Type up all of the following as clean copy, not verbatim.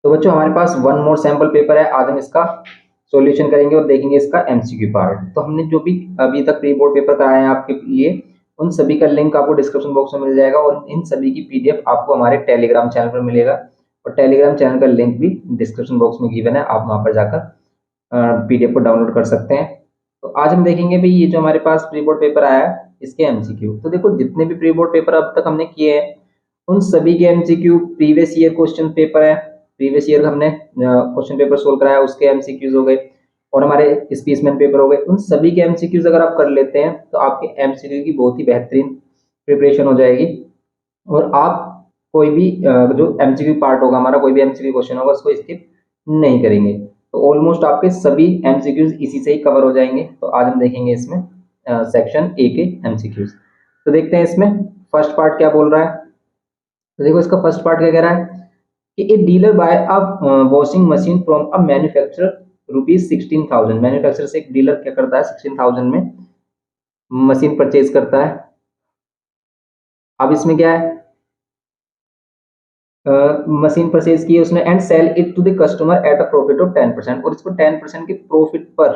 तो बच्चों हमारे पास वन मोर सैंपल पेपर है, आज हम इसका सॉल्यूशन करेंगे और देखेंगे इसका एमसीक्यू पार्ट। तो हमने जो भी अभी तक प्री बोर्ड पेपर कराए हैं आपके लिए, उन सभी का लिंक आपको डिस्क्रिप्शन बॉक्स में मिल जाएगा और इन सभी की पीडीएफ आपको हमारे टेलीग्राम चैनल पर मिलेगा और टेलीग्राम चैनल का लिंक भी डिस्क्रिप्शन बॉक्स में गिवन है, आप वहां पर जाकर पीडीएफ को डाउनलोड कर सकते हैं। तो आज हम देखेंगे भाई ये जो हमारे पास प्री बोर्ड पेपर आया है इसके एमसीक्यू। तो देखो जितने भी प्री बोर्ड पेपर अब तक हमने किए हैं उन सभी के MCQ previous year question paper है, प्रीवियस ईयर हमने क्वेश्चन पेपर सोल्व कराया उसके एमसीक्यूज हो गए और हमारे स्पेसमैन पेपर हो गए। उन सभी के एमसीक्यूज अगर आप कर लेते हैं तो आपके एमसीक्यू की बहुत ही बेहतरीन प्रिपरेशन हो जाएगी और आप कोई भी जो एमसीक्यू पार्ट होगा हमारा, कोई भी एमसीक्यू क्वेश्चन होगा उसको स्किप नहीं करेंगे। तो ऑलमोस्ट आपके सभी एमसीक्यूज इसी से ही कवर हो जाएंगे। तो आज हम देखेंगे इसमें सेक्शन ए के एमसीक्यूज। तो देखते हैं इसमें फर्स्ट पार्ट क्या बोल रहा है। तो देखो इसका फर्स्ट पार्ट क्या कह रहा है कि a dealer buy a washing machine from a manufacturer ₹16,000। Manufacturer से एक डीलर क्या करता है 16,000 में मशीन परचेज करता है। अब इसमें क्या है, मशीन परचेज की है उसने and sell it to the customer at a profit of 10%, और इसको 10% के प्रॉफिट पर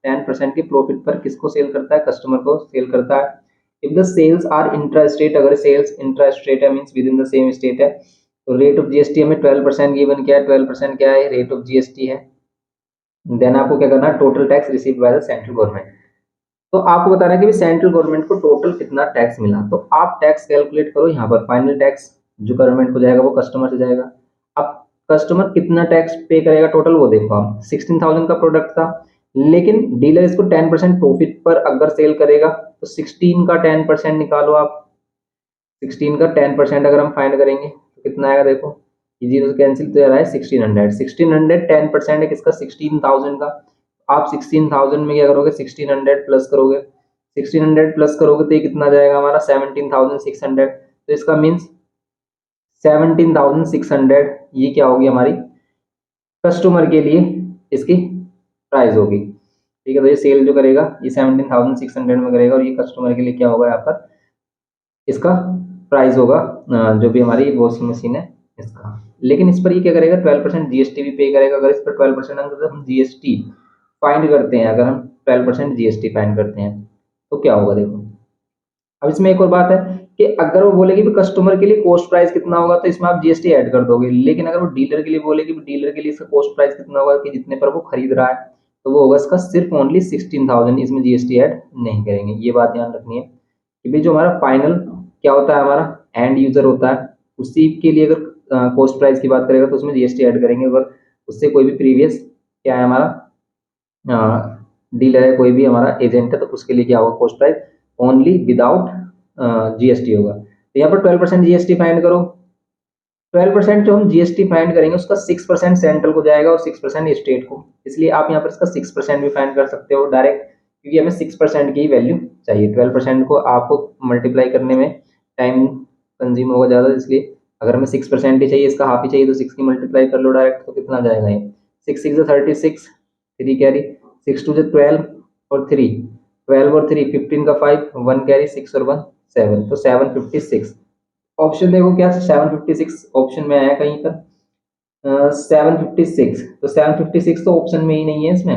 10% के प्रॉफिट पर किसको सेल करता है, कस्टमर को सेल करता है। If the sales are intra state, अगर सेल्स इंट्रा स्टेट है means within the same state है, तो रेट ऑफ जीएसटी हमें 12% गिवन क्या है, 12% क्या है, रेट ऑफ जीएसटी है। देन आपको क्या करना है, total tax received by the central government. तो आपको बताना है कि सेंट्रल गवर्नमेंट को टोटल कितना टैक्स मिला। तो आप टैक्स कैलकुलेट करो, यहाँ पर फाइनल टैक्स जो गवर्नमेंट को जाएगा वो कस्टमर से जाएगा। अब कस्टमर कितना टैक्स पे करेगा टोटल वो देखो हम, 16,000 का प्रोडक्ट था लेकिन डीलर इसको 10% प्रॉफिट पर अगर सेल करेगा तो 16 का 10% निकालो आप। 16 का 10% अगर हम फाइंड करेंगे तो कितना आएगा, देखो ये जीरो से कैंसिल तो रहा है 1600। 1600 10% है किसका, 16,000 का। आप 16,000 में क्या करोगे, 1600 प्लस करोगे, 1600 प्लस करोगे तो ये कितना जाएगा हमारा 17,600। तो इसका मीन्स 17,600 ये क्या होगी हमारी कस्टमर के लिए इसकी प्राइस होगी। ठीक है, तो ये सेल जो करेगा ये 17,600 में करेगा और ये कस्टमर के लिए क्या होगा यहाँ पर इसका प्राइस होगा जो भी हमारी वॉशिंग मशीन है इसका। लेकिन इस पर ये क्या करेगा 12% जीएसटी भी पे करेगा। अगर इस पर 12% हम जीएसटी फाइंड करते हैं, अगर हम 12% जीएसटी फाइंड करते हैं तो क्या होगा देखो। अब इसमें एक और बात है कि अगर वो बोलेगी कि कस्टमर के लिए कॉस्ट प्राइस कितना होगा तो इसमें आप जीएसटी ऐड कर दोगे, लेकिन अगर वो डीलर के लिए बोलेगी डीलर के लिए इसका कॉस्ट प्राइस कितना होगा कि जितने पर वो खरीद रहा है तो वो होगा इसका सिर्फ ओनली 16,000, इसमें जीएसटी ऐड नहीं करेंगे। ये बात ध्यान रखनी है कि भाई जो हमारा फाइनल क्या होता है हमारा एंड यूजर होता है उसी के लिए अगर कॉस्ट प्राइस की बात करेगा तो उसमें जीएसटी ऐड करेंगे। अगर उससे कोई भी प्रीवियस क्या है हमारा डीलर है, कोई भी हमारा एजेंट है तो उसके लिए क्या होगा cost price only without GST होगा। तो यहाँ पर 12% जीएसटी फाइंड करो। 12% जो हम जीएसटी फाइंड करेंगे उसका 6% सेंट्रल को जाएगा और 6% स्टेट को, इसलिए आप यहाँ पर इसका 6% भी फाइंड कर सकते हो डायरेक्ट, क्योंकि हमें 6% की वैल्यू चाहिए। 12% को आपको मल्टीप्लाई करने में टाइम कंज्यूम होगा ज़्यादा, इसलिए अगर हमें 6% ही चाहिए, इसका हाफ ही चाहिए तो 6 की मल्टीप्लाई कर लो डायरेक्ट, तो कितना जाएगा ये 6 6 36, 3 कैरी, 6 2 12 और 3 12 और 3 15 का 5 1 कैरी 6 और 1 7, तो 756। ऑप्शन देखो क्या 756 ऑप्शन में आया कहीं पर 756, तो 756 तो ऑप्शन में ही नहीं है, इसमें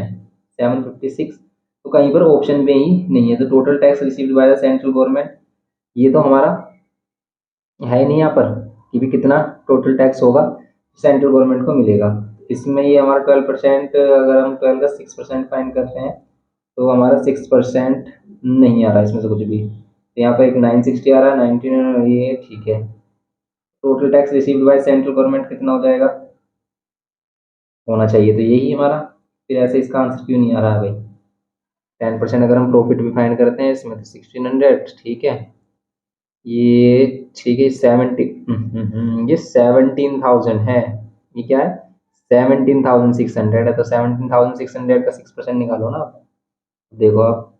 756 तो कहीं पर ऑप्शन में ही नहीं है। तो total tax received by the central government ये तो हमारा है नहीं यहाँ पर कि भी कितना टोटल टैक्स होगा सेंट्रल गवर्नमेंट को मिलेगा। इसमें ये हमारा 12%, अगर हम 12 का 6% फाइन करते हैं तो हमारा 6% नहीं आ रहा इसमें से कुछ भी। तो यहाँ पर एक 960 आ रहा है, 19 ये ठीक है। Total tax received by central government कितना हो जाएगा, होना चाहिए तो यही हमारा, फिर ऐसे इसका आंसर क्यों नहीं आ रहा है भाई। 10% अगर हम प्रॉफिट भी फाइंड करते हैं इसमें तो 1600 ठीक है, ये ठीक है 70 ये 17,000 है, ये क्या है 17,600 है, तो 17,600 का 6% निकालो ना आप। देखो आप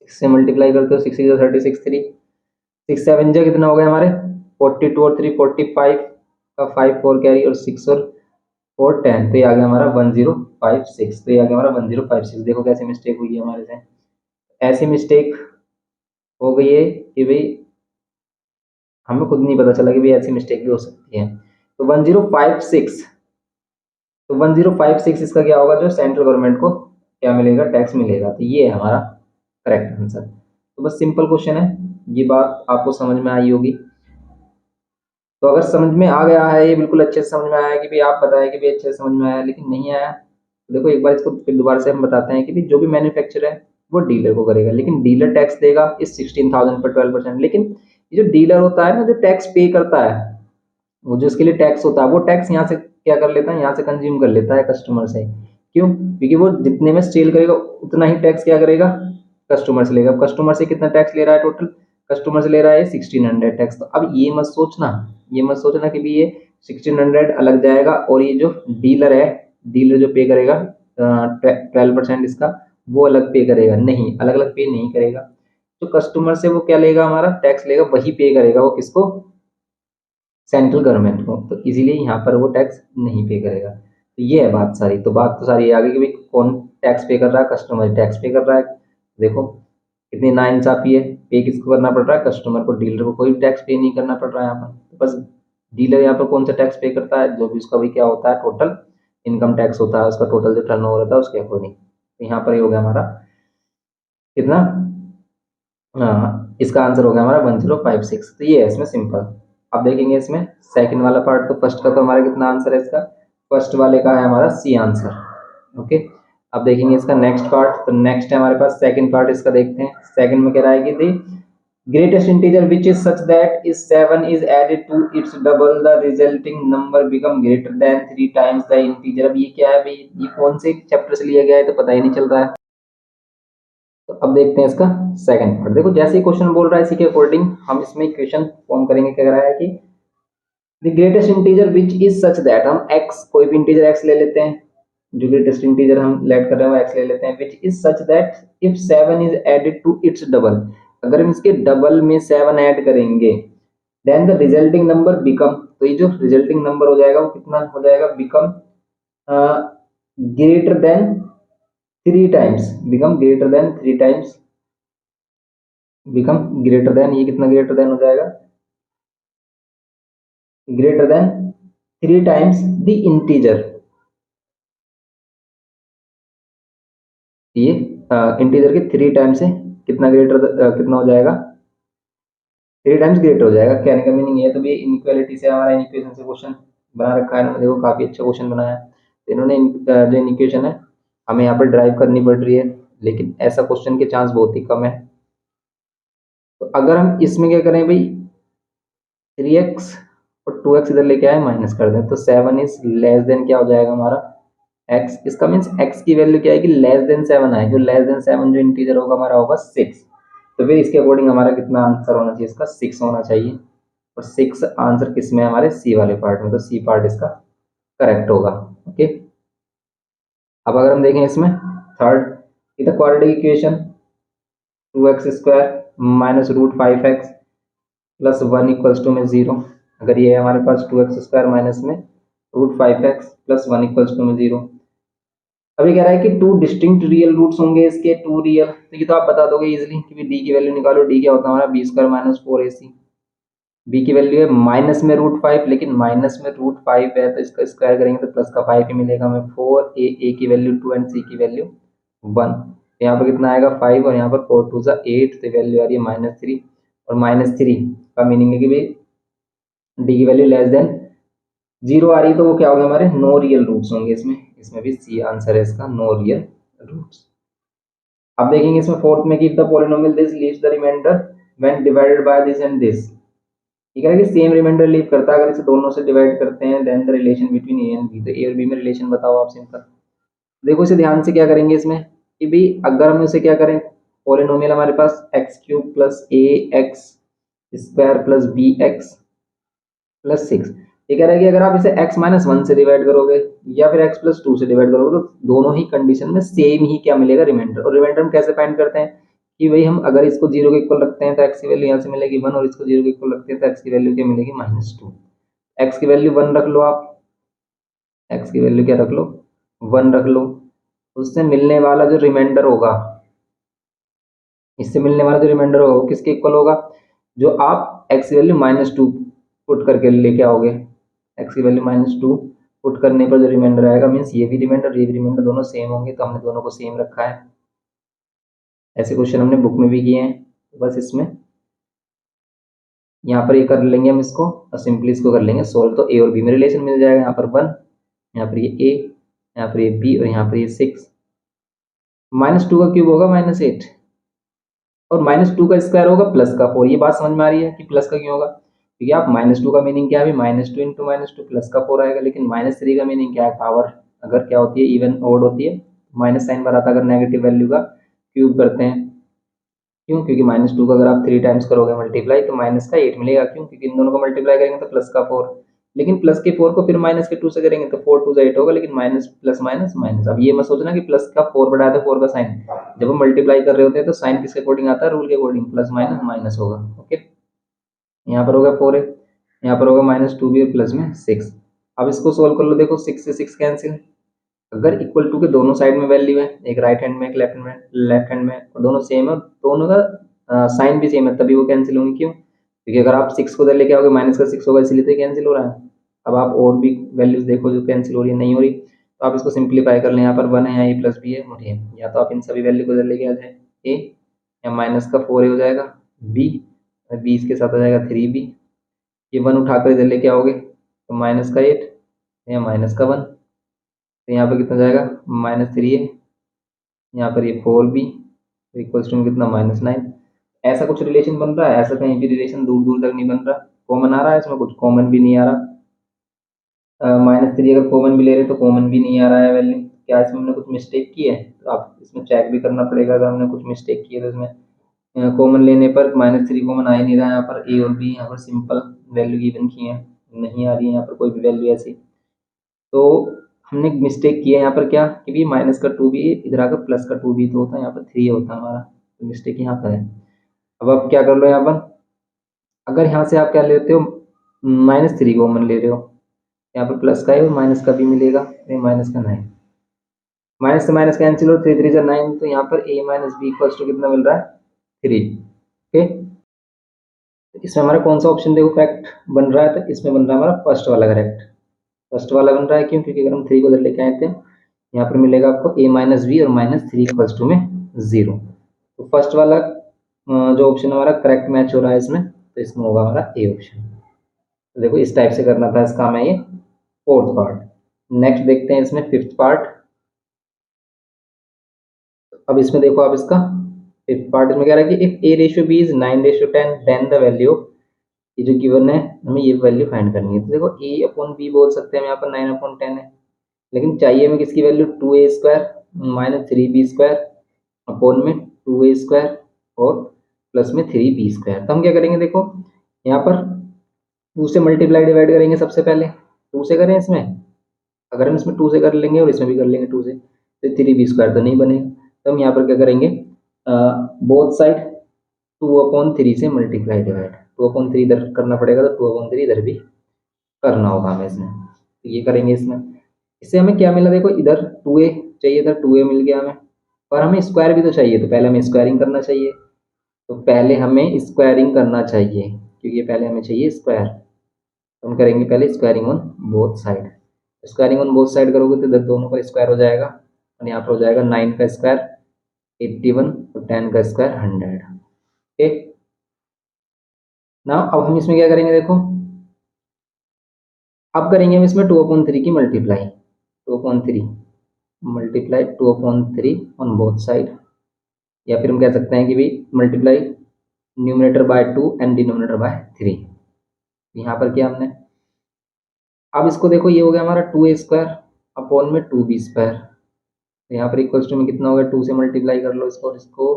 6 से मल्टीप्लाई करते हो, 6 6 36 3 6 7 जो कितना हो गया हमारे 42 और 3 45 का 5 4 कैरी और 6 और 4 10, तो ये आ गया हमारा 1056। तो ये आ गया हमारा 1056। देखो कैसे मिस्टेक हुई है हमारे से, ऐसी मिस्टेक हो गई है कि भाई हमें खुद नहीं पता चला कि भाई ऐसी मिस्टेक भी हो सकती है। तो 1056 तो 1056 इसका क्या होगा, जो सेंट्रल गवर्नमेंट को क्या मिलेगा, टैक्स मिलेगा। तो ये है हमारा करेक्ट आंसर। तो बस सिंपल क्वेश्चन है, ये बात आपको समझ में आई होगी। तो अगर समझ में आ गया है, ये बिल्कुल अच्छे से समझ में आया कि भाई आप बताएं कि भाई अच्छे से समझ में आया, लेकिन नहीं आया तो देखो एक बार इसको फिर दोबारा से हम बताते हैं कि भाई जो भी मैन्युफैक्चर है वो डीलर को करेगा, लेकिन डीलर टैक्स देगा इस 16,000 पर 12%। लेकिन ये जो डीलर होता है ना, जो टैक्स पे करता है, वो जो इसके लिए टैक्स होता है, वो टैक्स यहाँ से क्या कर लेता है, यहाँ से कंज्यूम कर लेता है कस्टमर से। क्यों? क्योंकि वो जितने में सेल करेगा उतना ही टैक्स क्या करेगा, कस्टमर से लेगा। अब कस्टमर से कितना टैक्स ले रहा है टोटल, कस्टमर से ले रहा है 1600 टैक्स। तो अब ये मत सोचना कि भी ये 1600 अलग जाएगा और ये जो डीलर है, डीलर जो पे करेगा 12% इसका, वो अलग पे करेगा। नहीं, अलग अलग पे नहीं करेगा। जो कस्टमर से वो क्या लेगा, हमारा टैक्स लेगा, वही पे करेगा। वो किसको, सेंट्रल गवर्नमेंट को। तो इजीलिए यहाँ पर वो टैक्स नहीं पे करेगा। तो ये है बात सारी। तो बात तो सारी आगे कि भाई कौन टैक्स पे कर रहा है, कस्टमर टैक्स पे कर रहा है। देखो कितनी नाइंसाफी है, पे किसको करना पड़ रहा है, कस्टमर को। डीलर को कोई टैक्स पे नहीं करना पड़ रहा है यहाँ पर। तो बस डीलर यहाँ पर कौन सा टैक्स पे करता है, जो भी उसका भी क्या होता है, टोटल इनकम टैक्स होता है, उसका टोटल जो टर्नओवर होता है उसके अकॉर्डिंग। तो यहाँ पर ये हो गया हमारा कितना, हाँ इसका आंसर हो गया हमारा 1056। तो ये है इसमें सिंपल। अब देखेंगे इसमें सेकंड वाला पार्ट। तो फर्स्ट का तो हमारा कितना आंसर है इसका, फर्स्ट वाले का है हमारा सी आंसर। ओके, अब देखेंगे इसका नेक्स्ट पार्ट। तो नेक्स्ट है हमारे पास सेकंड पार्ट, इसका देखते हैं। सेकंड में कह रहा है कि the greatest integer which is such that is 7 is added to its double the resulting number become greater than 3 times the integer. अब ये क्या है भाई, ये कौन से चैप्टर से लिया गया है तो पता ही नहीं चल रहा है। तो अब देखते हैं इसका सेकंड पार्ट। देखो जैसे ही क्वेश्चन बोल रहा है इसी के अकॉर्डिंग हम इसमें इक्वेशन फॉर्म करेंगे। क्या कह रहा है कि the greatest integer which is such that, हम x कोई भी इंटीजर x ले लेते हैं, जो ग्रेटेस्ट इंटीजर हम लेट कर रहे हैं वो x ले लेते हैं, which is such that if 7 is added to its double, अगर हम इसके डबल में 7 ऐड करेंगे, then the resulting number become, तो ये जो रिजल्टिंग नंबर हो जाएगा वो कितना हो जाएगा, become greater than 3 times, become greater than 3 times, become greater then, ये कितना ग्रेटर देन हो जाएगा, greater than 3 times the integer. ये इंटीजर के 3 टाइम्स से कितना ग्रेटर कितना हो जाएगा, 3 टाइम्स ग्रेटर हो जाएगा। कहने का मीनिंग ये है। तो ये इनइक्वालिटी से हमारा इनइक्वेशन से क्वेश्चन बना रखा है ना, देखो काफी अच्छा क्वेश्चन बनाया है। तो इन्होंने जो इनइक्वेशन है हमें यहाँ पर ड्राइव करनी पड़ रही है, लेकिन ऐसा क्वेश्चन के चांस बहुत ही कम है। तो अगर हम इसमें क्या करें भाई, 3x और 2x इधर लेके आए, माइनस कर दें, तो 7 इज लेस देन क्या हो जाएगा हमारा x। इसका मीन्स x की वैल्यू क्या है कि लेस देन 7 आए, जो लेस देन 7 जो इंटीजर होगा हमारा होगा 6। तो फिर इसके अकॉर्डिंग हमारा कितना आंसर होना चाहिए, इसका 6 होना चाहिए। और 6 आंसर किस में है, हमारे सी वाले पार्ट में। तो सी पार्ट इसका करेक्ट होगा। ओके, अब अगर हम देखें इसमें थर्ड, इधर quadratic equation 2x² minus root 5x plus 1 equals to में 0। अगर ये है हमारे पास 2x² माइनस में root 5x plus 1 equals to में 0। अभी कह रहा है कि 2 डिस्टिंक्ट रियल रूट्स होंगे इसके, 2 रियल। तो ये तो आप बता दोगे इजीली कि डी की वैल्यू निकालो। डी क्या होता है हमारा b² माइनस 4ac। बी की वैल्यू है माइनस में रूट 5, लेकिन माइनस में रूट 5 है तो इसका स्क्वायर करेंगे तो प्लस का 5 ही मिलेगा हमें। 4 ए की वैल्यू 2 एंड सी की वैल्यू 1। यहाँ पर कितना आएगा 5 और यहाँ पर 4 2 8, तो वैल्यू आ रही है -3। और -3 का मीनिंग है कि भाई डी की वैल्यू लेस देन 0 आ रही है, तो वो क्या होगा हमारे नो रियल रूट्स होंगे इसमें। इसमें भी सी आंसर है इसका, नो रियल रूट्स। अब देखेंगे इसमें फोर्थ में कि the polynomial this leaves the remainder when divided by this and this. ठीक है कि सेम रिमाइंडर लीव करता है अगर इसे दोनों से डिवाइड करते हैं, then the relation between A and B. तो ए और बी में रिलेशन बताओ आप सिंपल। देखो इसे ध्यान से क्या करेंगे इसमें कि भाई अगर हम इसे क्या करें, पॉलिनोमियल हमारे पास x³ plus a x square plus b x plus 6। ये कह रहा है कि अगर आप इसे x माइनस 1 से डिवाइड करोगे या फिर x प्लस 2 से डिवाइड करोगे, तो दोनों ही कंडीशन में सेम ही क्या मिलेगा, रिमाइंडर। और रिमाइंडर हम कैसे फाइंड करते हैं कि भाई हम अगर इसको 0 के इक्वल रखते हैं तो x की वैल्यू यहाँ से मिलेगी 1, और इसको 0 के इक्वल रखते हैं तो x की वैल्यू क्या मिलेगी -2। x की वैल्यू 1 रख लो आप, x की वैल्यू क्या रख लो 1 रख लो। उससे मिलने वाला जो रिमाइंडर होगा, इससे मिलने वाला जो रिमाइंडर होगा वो किसके इक्वल होगा, जो आप x की वैल्यू -2 पुट करके लेके आओगे। x की वैल्यू -2 पुट करने पर जो रिमाइंडर आएगा मीन्स ये भी रिमाइंडर दोनों सेम होंगे, तो हमने दोनों को सेम रखा है। ऐसे क्वेश्चन हमने बुक में भी किए हैं। बस इसमें यहाँ पर ये कर लेंगे हम इसको और सिंपली इसको कर लेंगे सोल्व, तो ए और बी में रिलेशन मिल जाएगा। यहाँ पर 1, यहाँ पर ये ए, यहाँ पर ये बी और यहाँ पर ये 6। -2 का क्यूब होगा -8 और -2 का स्क्वायर होगा +4। ये बात समझ में आ रही है कि प्लस का क्यों होगा, क्योंकि आप -2 का मीनिंग क्या है, -2 इंटू -2 +4 आएगा। लेकिन -3 का मीनिंग क्या है, पावर अगर क्या होती है इवन ओड होती है, माइनस साइन पर आता है अगर नेगेटिव वैल्यू का क्यूब करते हैं। क्यों, क्योंकि -2 का अगर आप 3 टाइम्स करोगे मल्टीप्लाई तो माइनस का 8 मिलेगा। क्यों, क्योंकि इन दोनों को मल्टीप्लाई करेंगे तो प्लस का 4, लेकिन प्लस के 4 को फिर माइनस के 2 से करेंगे तो 4 2 8 होगा, लेकिन माइनस प्लस माइनस माइनस। अब ये मत सोचना कि प्लस का 4 बढ़ाया तो 4 का साइन, जब हम मल्टीप्लाई कर रहे होते हैं तो साइन किसके अकॉर्डिंग आता है, रूल के अकॉर्डिंग, प्लस माइनस माइनस होगा। ओके, यहाँ पर होगा 4 है, यहाँ पर होगा -2 भी और प्लस में 6। अब इसको सोल्व कर लो, देखो 6 से 6 कैंसिल। अगर इक्वल टू के दोनों साइड में वैल्यू है, एक राइट हैंड में एक लेफ्ट हैंड में और दोनों सेम है, दोनों का साइन भी सेम है, तभी वो कैंसिल होंगे। क्यों, क्योंकि अगर आप 6 को उधर लेके आओगे माइनस का 6 होगा, इसलिए तो कैंसिल हो रहा है। अब आप और भी वैल्यूज देखो जो कैंसिल हो रही है, नहीं हो रही, तो आप इसको सिंप्लीफाई कर लें। यहाँ पर 1 है, यहाँ ए प्लस बी है और ये, या तो आप इन सभी वैल्यू को उधर लेके आ जाए, ए या माइनस का 4 हो जाएगा, बी बी इसके साथ आ जाएगा 3b, ये 1 उठाकर इधर लेके आओगे तो माइनस का 8 या माइनस का 1, तो यहाँ पर कितना जाएगा -3 है, यहाँ पर ये 4b इक्वल्स टू कितना -9। ऐसा कुछ रिलेशन बन रहा है, ऐसा कहीं भी रिलेशन दूर दूर तक नहीं बन रहा। कॉमन आ रहा है इसमें, कुछ कॉमन भी नहीं आ रहा। -3 अगर कॉमन भी ले रहे तो कॉमन भी नहीं आ रहा है वैल्यू। क्या इसमें हमने कुछ मिस्टेक की है, तो आप इसमें चेक भी करना पड़ेगा। अगर हमने कुछ मिस्टेक की है तो इसमें कॉमन लेने पर -3 कॉमन आ ही नहीं रहा है। यहाँ पर ए और बी यहाँ पर सिंपल वैल्यू गिवन की है, नहीं आ रही है यहाँ पर कोई भी वैल्यू ऐसी। तो हमने मिस्टेक की है यहाँ पर, क्या कि भी माइनस का 2 भी इधर आकर प्लस का 2 भी तो होता है, यहाँ पर 3 होता है हमारा, तो मिस्टेक यहाँ पर है। अब आप क्या कर लो, यहाँ पर अगर यहाँ से आप क्या लेते हो -3 कॉमन ले रहे हो, यहाँ पर प्लस का है और माइनस का भी मिलेगा, तो माइनस का 9, माइनस से माइनस कैंसिल हो, 3 3 9, तो यहाँ पर a minus B equals to कितना मिल रहा है 3। ओके, इसमें हमारा कौन सा ऑप्शन देखो करेक्ट बन रहा है, तो इसमें बन रहा है हमारा फर्स्ट वाला करेक्ट। फर्स्ट वाला बन रहा है, क्यों, क्योंकि अगर हम 3 को उधर लेके आए थे, यहाँ पर मिलेगा आपको a माइनस बी और -3 इक्वल्स टू में 0। तो फर्स्ट वाला जो ऑप्शन हमारा करेक्ट मैच हो रहा है इसमें, तो इसमें होगा हमारा ए ऑप्शन। तो देखो इस टाइप से करना था इसका हमें ये फोर्थ पार्ट। नेक्स्ट देखते हैं इसमें फिफ्थ पार्ट। अब इसमें देखो आप इसका फिफ्थ पार्ट इसमें कह रहा है कि if a/b is 9/10 then the value, ये जो गिवन है हमें ये वैल्यू फाइंड करनी है। तो देखो a/b बोल सकते हैं हम यहाँ पर 9/10 है, लेकिन चाहिए हमें किसकी वैल्यू 2a² - 3b² अपॉन में 2a² और प्लस में 3b²। तो हम क्या करेंगे, देखो यहाँ पर 2 से मल्टीप्लाई डिवाइड करेंगे सबसे पहले, 2 से करें इसमें, अगर हम इसमें 2 से कर लेंगे और इसमें भी कर लेंगे 2 से, तो 3b² तो नहीं बनेगा। तो हम यहाँ पर क्या करेंगे, बोथ साइड 2/3 से मल्टीप्लाई डिवाइड, 2/3 इधर करना पड़ेगा तो 2/3 इधर भी करना होगा हमें इसमें, तो ये करेंगे इसमें। इससे हमें क्या मिला, देखो इधर 2a चाहिए था, 2a मिल गया हमें, और हमें स्क्वायर भी तो चाहिए, तो पहले हमें स्क्वायरिंग करना चाहिए। तो पहले हमें स्क्वायरिंग करना चाहिए, क्योंकि पहले हमें चाहिए स्क्वायर, तो हम करेंगे पहले squaring on both side. Squaring on both side करोगे तो इधर दोनों का स्क्वायर हो जाएगा, और यहाँ पर हो जाएगा 9 का स्क्वायर 81 और 10 का स्क्वायर 100। ओके, ना अब हम इसमें क्या करेंगे, देखो अब करेंगे हम इसमें 2/3 की multiply, 2/3 multiply 2/3 on both side, या फिर हम कह सकते हैं कि भी multiply numerator bye 2 and denominator by 3। यहाँ पर क्या हमने, अब इसको देखो ये हो गया हमारा 2a² अपॉन में 2b²। यहाँ पर इक्वल्स टू में कितना होगा, 2 से मल्टीप्लाई कर लो इसको और इसको,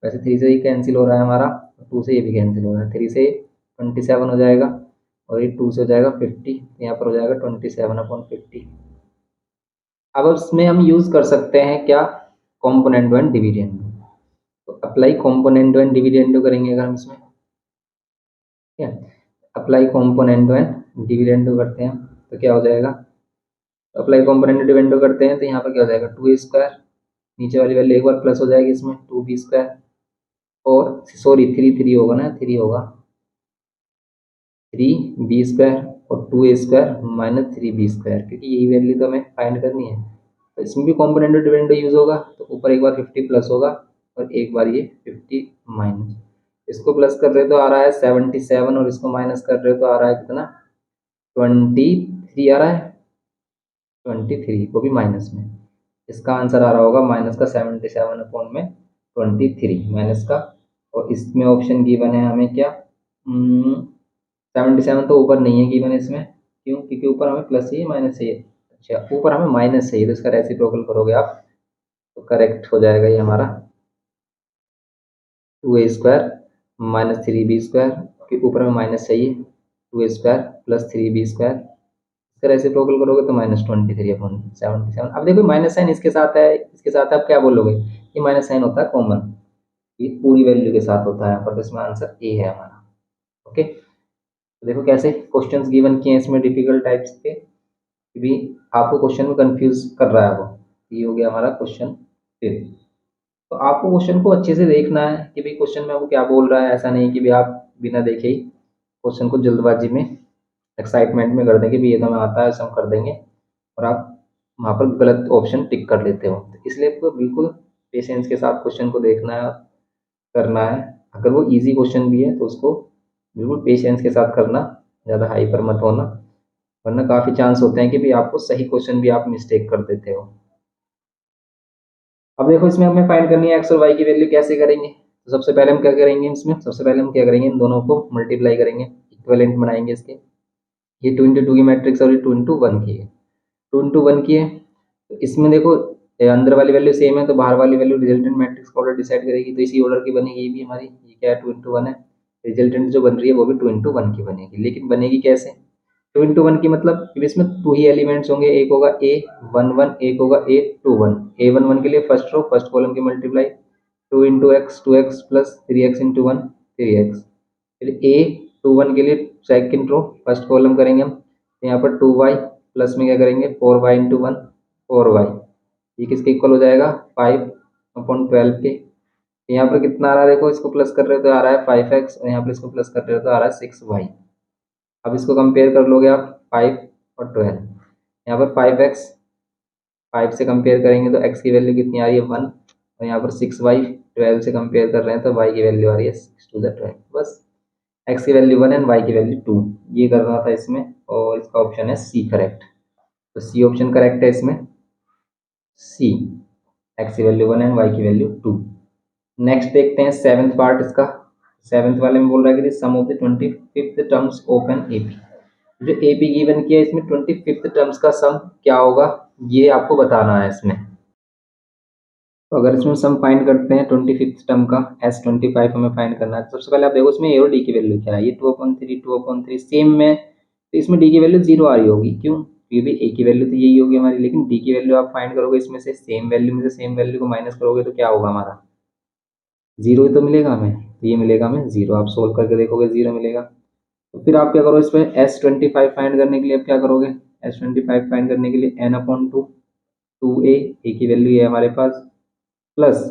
वैसे 3 से ही कैंसिल हो रहा है हमारा, 2 से ये भी कैंसिल हो रहा है, 3 से 27 हो जाएगा और ये 2 से हो जाएगा 50, यहाँ पर हो जाएगा 27/50। अब इसमें हम यूज़ कर सकते हैं क्या, कॉम्पोनेंडो एंड डिविडेंडो। तो अप्लाई कॉम्पोनेंडो एंड डिविडेंडो करेंगे अगर हम इसमें, ठीक है, अप्लाई कॉम्पोनेंडो एंड डिविडेंडो करते हैं तो क्या हो जाएगा, अप्लाई कॉम्पोनेंट डिविडेंडो करते हैं तो यहाँ पर क्या हो जाएगा 2a², नीचे वाली वैल्यू एक बार प्लस हो जाएगी इसमें 2b², और सॉरी 3 3 होगा ना, 3 होगा 3b², और 2a² माइनस 3b², क्योंकि यही वैल्यू तो हमें फाइंड करनी है। तो इसमें भी कॉम्पोनेंट डिविडेंड यूज़ होगा, तो ऊपर एक बार 50 प्लस होगा और एक बार ये 50 माइनस। इसको प्लस कर रहे तो आ रहा है 77 और इसको माइनस कर रहे तो आ रहा है कितना, 23 आ रहा है, 23 वो भी माइनस में। इसका आंसर आ रहा होगा माइनस का 77/23 माइनस का। और इसमें ऑप्शन गिवन है हमें क्या, 77 तो ऊपर नहीं है गिवन इसमें, क्यों, क्योंकि ऊपर हमें प्लस चाहिए माइनस चाहिए। अच्छा, ऊपर हमें माइनस चाहिए, तो इसका रेसिप्रोकल करोगे आप तो करेक्ट हो जाएगा ये हमारा 2a² माइनस 3b² के ऊपर हमें माइनस चाहिए, 2a² प्लस 3b²। इसका रेसिप्रोकल करोगे तो -23/77। अब देखो माइनस साइन इसके साथ है, इसके साथ आप क्या बोलोगे, ये माइनस साइन होता है कॉमन, ये पूरी वैल्यू के साथ होता है, पर इसमें आंसर ए है हमारा। ओके, तो देखो कैसे क्वेश्चंस गिवन किए हैं इसमें डिफिकल्ट टाइप्स के, भी आपको क्वेश्चन में कंफ्यूज कर रहा है वो। ये हो गया हमारा क्वेश्चन 5। तो आपको क्वेश्चन को अच्छे से देखना है कि भाई क्वेश्चन में आपको क्या बोल रहा है, ऐसा नहीं कि भाई आप बिना देखे ही क्वेश्चन को जल्दबाजी में एक्साइटमेंट में कर देंगे, भी ये तो हमें आता है ऐसा हम कर देंगे, और आप वहाँ पर गलत ऑप्शन टिक कर लेते हो। तो इसलिए आपको बिल्कुल पेशेंस के साथ क्वेश्चन को देखना है, करना है। अगर वो इजी क्वेश्चन भी है तो उसको बिल्कुल पेशेंस के साथ करना, ज़्यादा हाइपर मत होना, वरना काफ़ी चांस होते हैं कि भी आपको सही क्वेश्चन भी आप मिस्टेक कर देते हो। अब देखो इसमें हमें फाइंड करनी है एक्स और वाई की वैल्यू, कैसे करेंगे। तो सबसे पहले हम क्या करेंगे, इसमें सबसे पहले हम क्या करेंगे, इन दोनों को मल्टीप्लाई करेंगे, इक्विवेलेंट बनाएंगे इसके। ये 2 × 2 की मैट्रिक्स और ये 2 × 1 की है, 2 × 1 की है। तो इसमें देखो अंदर वाली वैल्यू सेम है, तो बाहर वाली वैल्यू रिजल्टेंट मैट्रिक्स का ऑर्डर डिसाइड करेगी, तो इसी ऑर्डर की बनेगी ये भी हमारी। ये क्या है, 2 × 1 है, रिजल्टेंट जो बन रही है वो भी 2 × 1 की बनेगी। लेकिन बनेगी कैसे, 2 × 1 की मतलब इसमें 2 ही एलिमेंट्स होंगे, एक होगा a11, एक होगा a21। a11 के लिए फर्स्ट रो फर्स्ट कॉलम की multiply, 2 × x 2x plus 3x × 1 3x। फिर a21 के लिए सेकंड रो फर्स्ट कॉलम करेंगे हम, तो यहाँ पर 2y प्लस में क्या करेंगे 4y × 1 4y। ये किसके इक्वल हो जाएगा 5/12 के। यहाँ पर कितना आ रहा है, देखो इसको प्लस कर रहे हो तो आ रहा है 5x, और यहाँ पर इसको प्लस कर रहे हो तो आ रहा है 6y। अब इसको कंपेयर कर लोगे आप 5 और 12, यहाँ पर 5x 5 से कंपेयर करेंगे तो x की वैल्यू कितनी आ रही है 1, और यहाँ पर 6y 12 से कंपेयर कर रहे हैं तो y की वैल्यू आ रही है 6 × 12। बस x की वैल्यू 1 एंड y की वैल्यू 2, ये करना था इसमें, और इसका ऑप्शन है सी करेक्ट। तो सी ऑप्शन करेक्ट है इसमें, सी, x की वैल्यू 1 एंड y की वैल्यू 2। नेक्स्ट देखते हैं 7th पार्ट इसका। 7th वाले में बोल रहा है कि sum of the 25th terms of an AP. जो एपी गिवन किया है इसमें 25th टर्म्स का सम क्या होगा, ये आपको बताना है इसमें। तो अगर इसमें सम फाइंड करते हैं 25th टर्म का, S25 हमें फाइंड करना है। सबसे पहले आप देखो इसमें ए और डी की वैल्यू क्या है, ये 2/3 सेम में, तो इसमें डी की वैल्यू 0 आ रही होगी, क्यों, ये भी ए की वैल्यू तो यही होगी हमारी, लेकिन डी की वैल्यू आप फाइंड करोगे इसमें से सेम वैल्यू में से सेम वैल्यू को माइनस करोगे तो क्या होगा हमारा, 0 ही तो मिलेगा हमें, तो ये मिलेगा हमें 0। आप सोल्व करके देखोगे 0 मिलेगा। तो फिर आप क्या करो, इसमें S25 फाइंड करने के लिए आप क्या करोगे, S25 फाइंड करने के लिए n/2 2a, ए की वैल्यू है हमारे पास, प्लस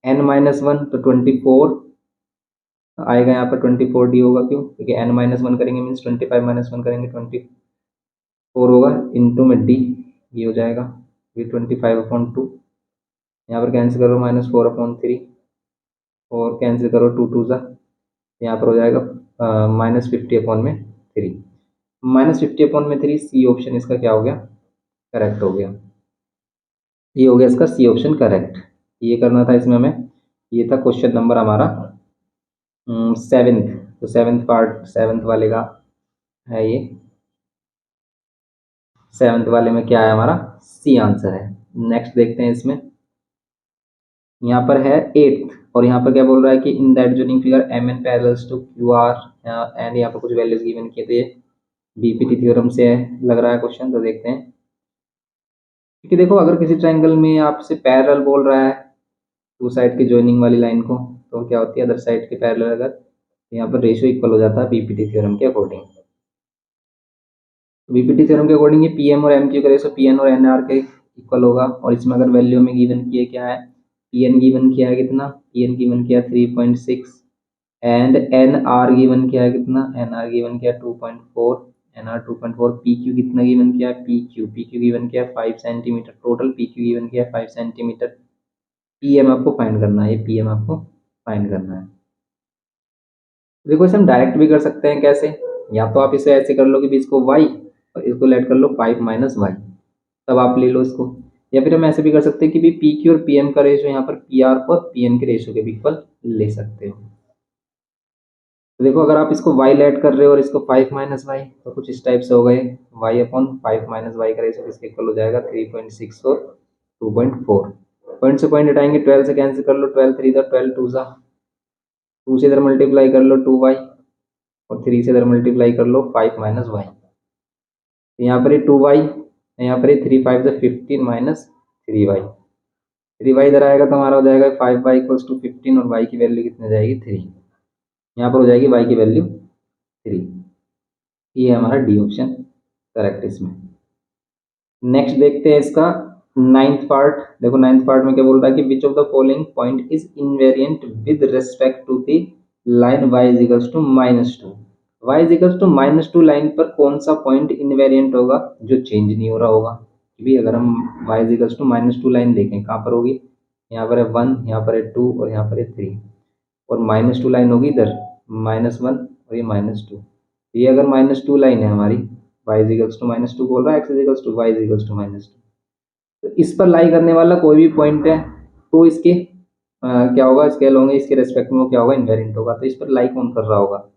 n-1 तो 24 आएगा, यहाँ पर 24d होगा, क्यों, क्योंकि n-1 करेंगे मीन्स 25 - 1 करेंगे 24 होगा, इंटू में d, ये हो जाएगा ये 25/2। यहाँ पर कैंसिल करो -4/3, और कैंसिल करो 2 2 ज़ा, यहाँ पर हो जाएगा -50/3। -50/3, सी ऑप्शन इसका क्या हो गया, करेक्ट हो गया। ये हो गया इसका सी ऑप्शन करेक्ट। ये करना था इसमें हमें, ये था क्वेश्चन नंबर हमारा 7th। तो 7th पार्ट 7th वाले का है ये, 7th वाले में क्या है हमारा, सी आंसर है। नेक्स्ट देखते हैं इसमें, यहाँ पर है 8th, और यहाँ पर क्या बोल रहा है कि in that joining figure M N parallels to Q R, and यहाँ पर कुछ वैल्यूज गिवन किए, तो ये बीपीटी थ्योरम से लग रहा है क्वेश्चन। तो देखते हैं, क्योंकि देखो अगर किसी ट्रायंगल में आपसे पैरेलल बोल रहा है टू साइड की जॉइनिंग वाली लाइन को, तो क्या होती है अदर साइड के पैरेलल, अगर तो यहाँ पर रेशियो इक्वल हो जाता है बीपीटी थ्योरम के अकॉर्डिंग। बीपीटी थ्योरम के अकॉर्डिंग ये पीएम और एमक्यू का रेशियो पीएन और एनआर के इक्वल होगा, और इसमें अगर वैल्यू में गिवन किया क्या है, पीएन गिवन किया है कितना, पीएन गिवन किया 3.6, एंड एनआर गिवन किया है कितना, एनआर गिवन किया 2.4, NR 2.4, PQ कितना गिवन किया है, PQ गिवन किया है 5 सेंटीमीटर, टोटल PQ गिवन किया है 5 सेंटीमीटर। PM आपको फाइंड करना है, PM आपको फाइंड करना है। देखो इसे हम डायरेक्ट भी कर सकते हैं, कैसे, या तो आप इसे ऐसे कर लो कि भी इसको y और इसको लेट कर लो 5 माइनस वाई, तब आप ले लो इसको। या फिर हम ऐसे भी कर सकते हैं कि भी PQ और PM का रेशो यहाँ पर PR और PN के रेशो के भी इक्वल ले सकते हो। तो देखो अगर आप इसको y लेट कर रहे हो और इसको 5 माइनस वाई, तो कुछ इस टाइप से हो गए, y अपॉन 5 माइनस वाई का रेशो किसके इक्वल हो जाएगा, 3.6 और 2.4। पॉइंट से पॉइंट हटाएंगे, 12 से कैंसिल कर लो, 12 3 12 2 2 से इधर मल्टीप्लाई कर लो 2y, और 3 से इधर मल्टीप्लाई कर लो 5 माइनस वाई। यहाँ पर 2y, यहाँ पर 3 5 से 15 माइनस 3y, 3y इधर आएगा तो हमारा हो जाएगा 5y इक्वल्स टू 15, और y की वैल्यू कितनी हो जाएगी 3, यहाँ पर हो जाएगी y की वैल्यू 3। ये है हमारा डी ऑप्शन करेक्ट इसमें। नेक्स्ट देखते हैं इसका 9th पार्ट। देखो 9th पार्ट में क्या बोल रहा है कि which of the following point is invariant with respect to the line y is equals to -2। y is equals to -2 line पर कौन सा पॉइंट इनवेरिएंट होगा, जो चेंज नहीं हो रहा होगा। भी अगर हम y is equals to -2 line देखें, कहाँ पर होगी, यहाँ पर है 1, यहाँ पर है 2 और यहाँ पर है 3, और -2 लाइन होगी इधर -1 और ये -2। ये अगर -2 लाइन है हमारी, y इज इक्वल्स टू -2 बोल रहा है, x is equals to y is equals to -2, तो इस पर लाई करने वाला कोई भी पॉइंट है तो इसके क्या होगा, स्केल होंगे, इसके रेस्पेक्ट में वो क्या होगा, इन्वेरिएंट होगा। तो इस पर लाई कौन कर रहा होगा,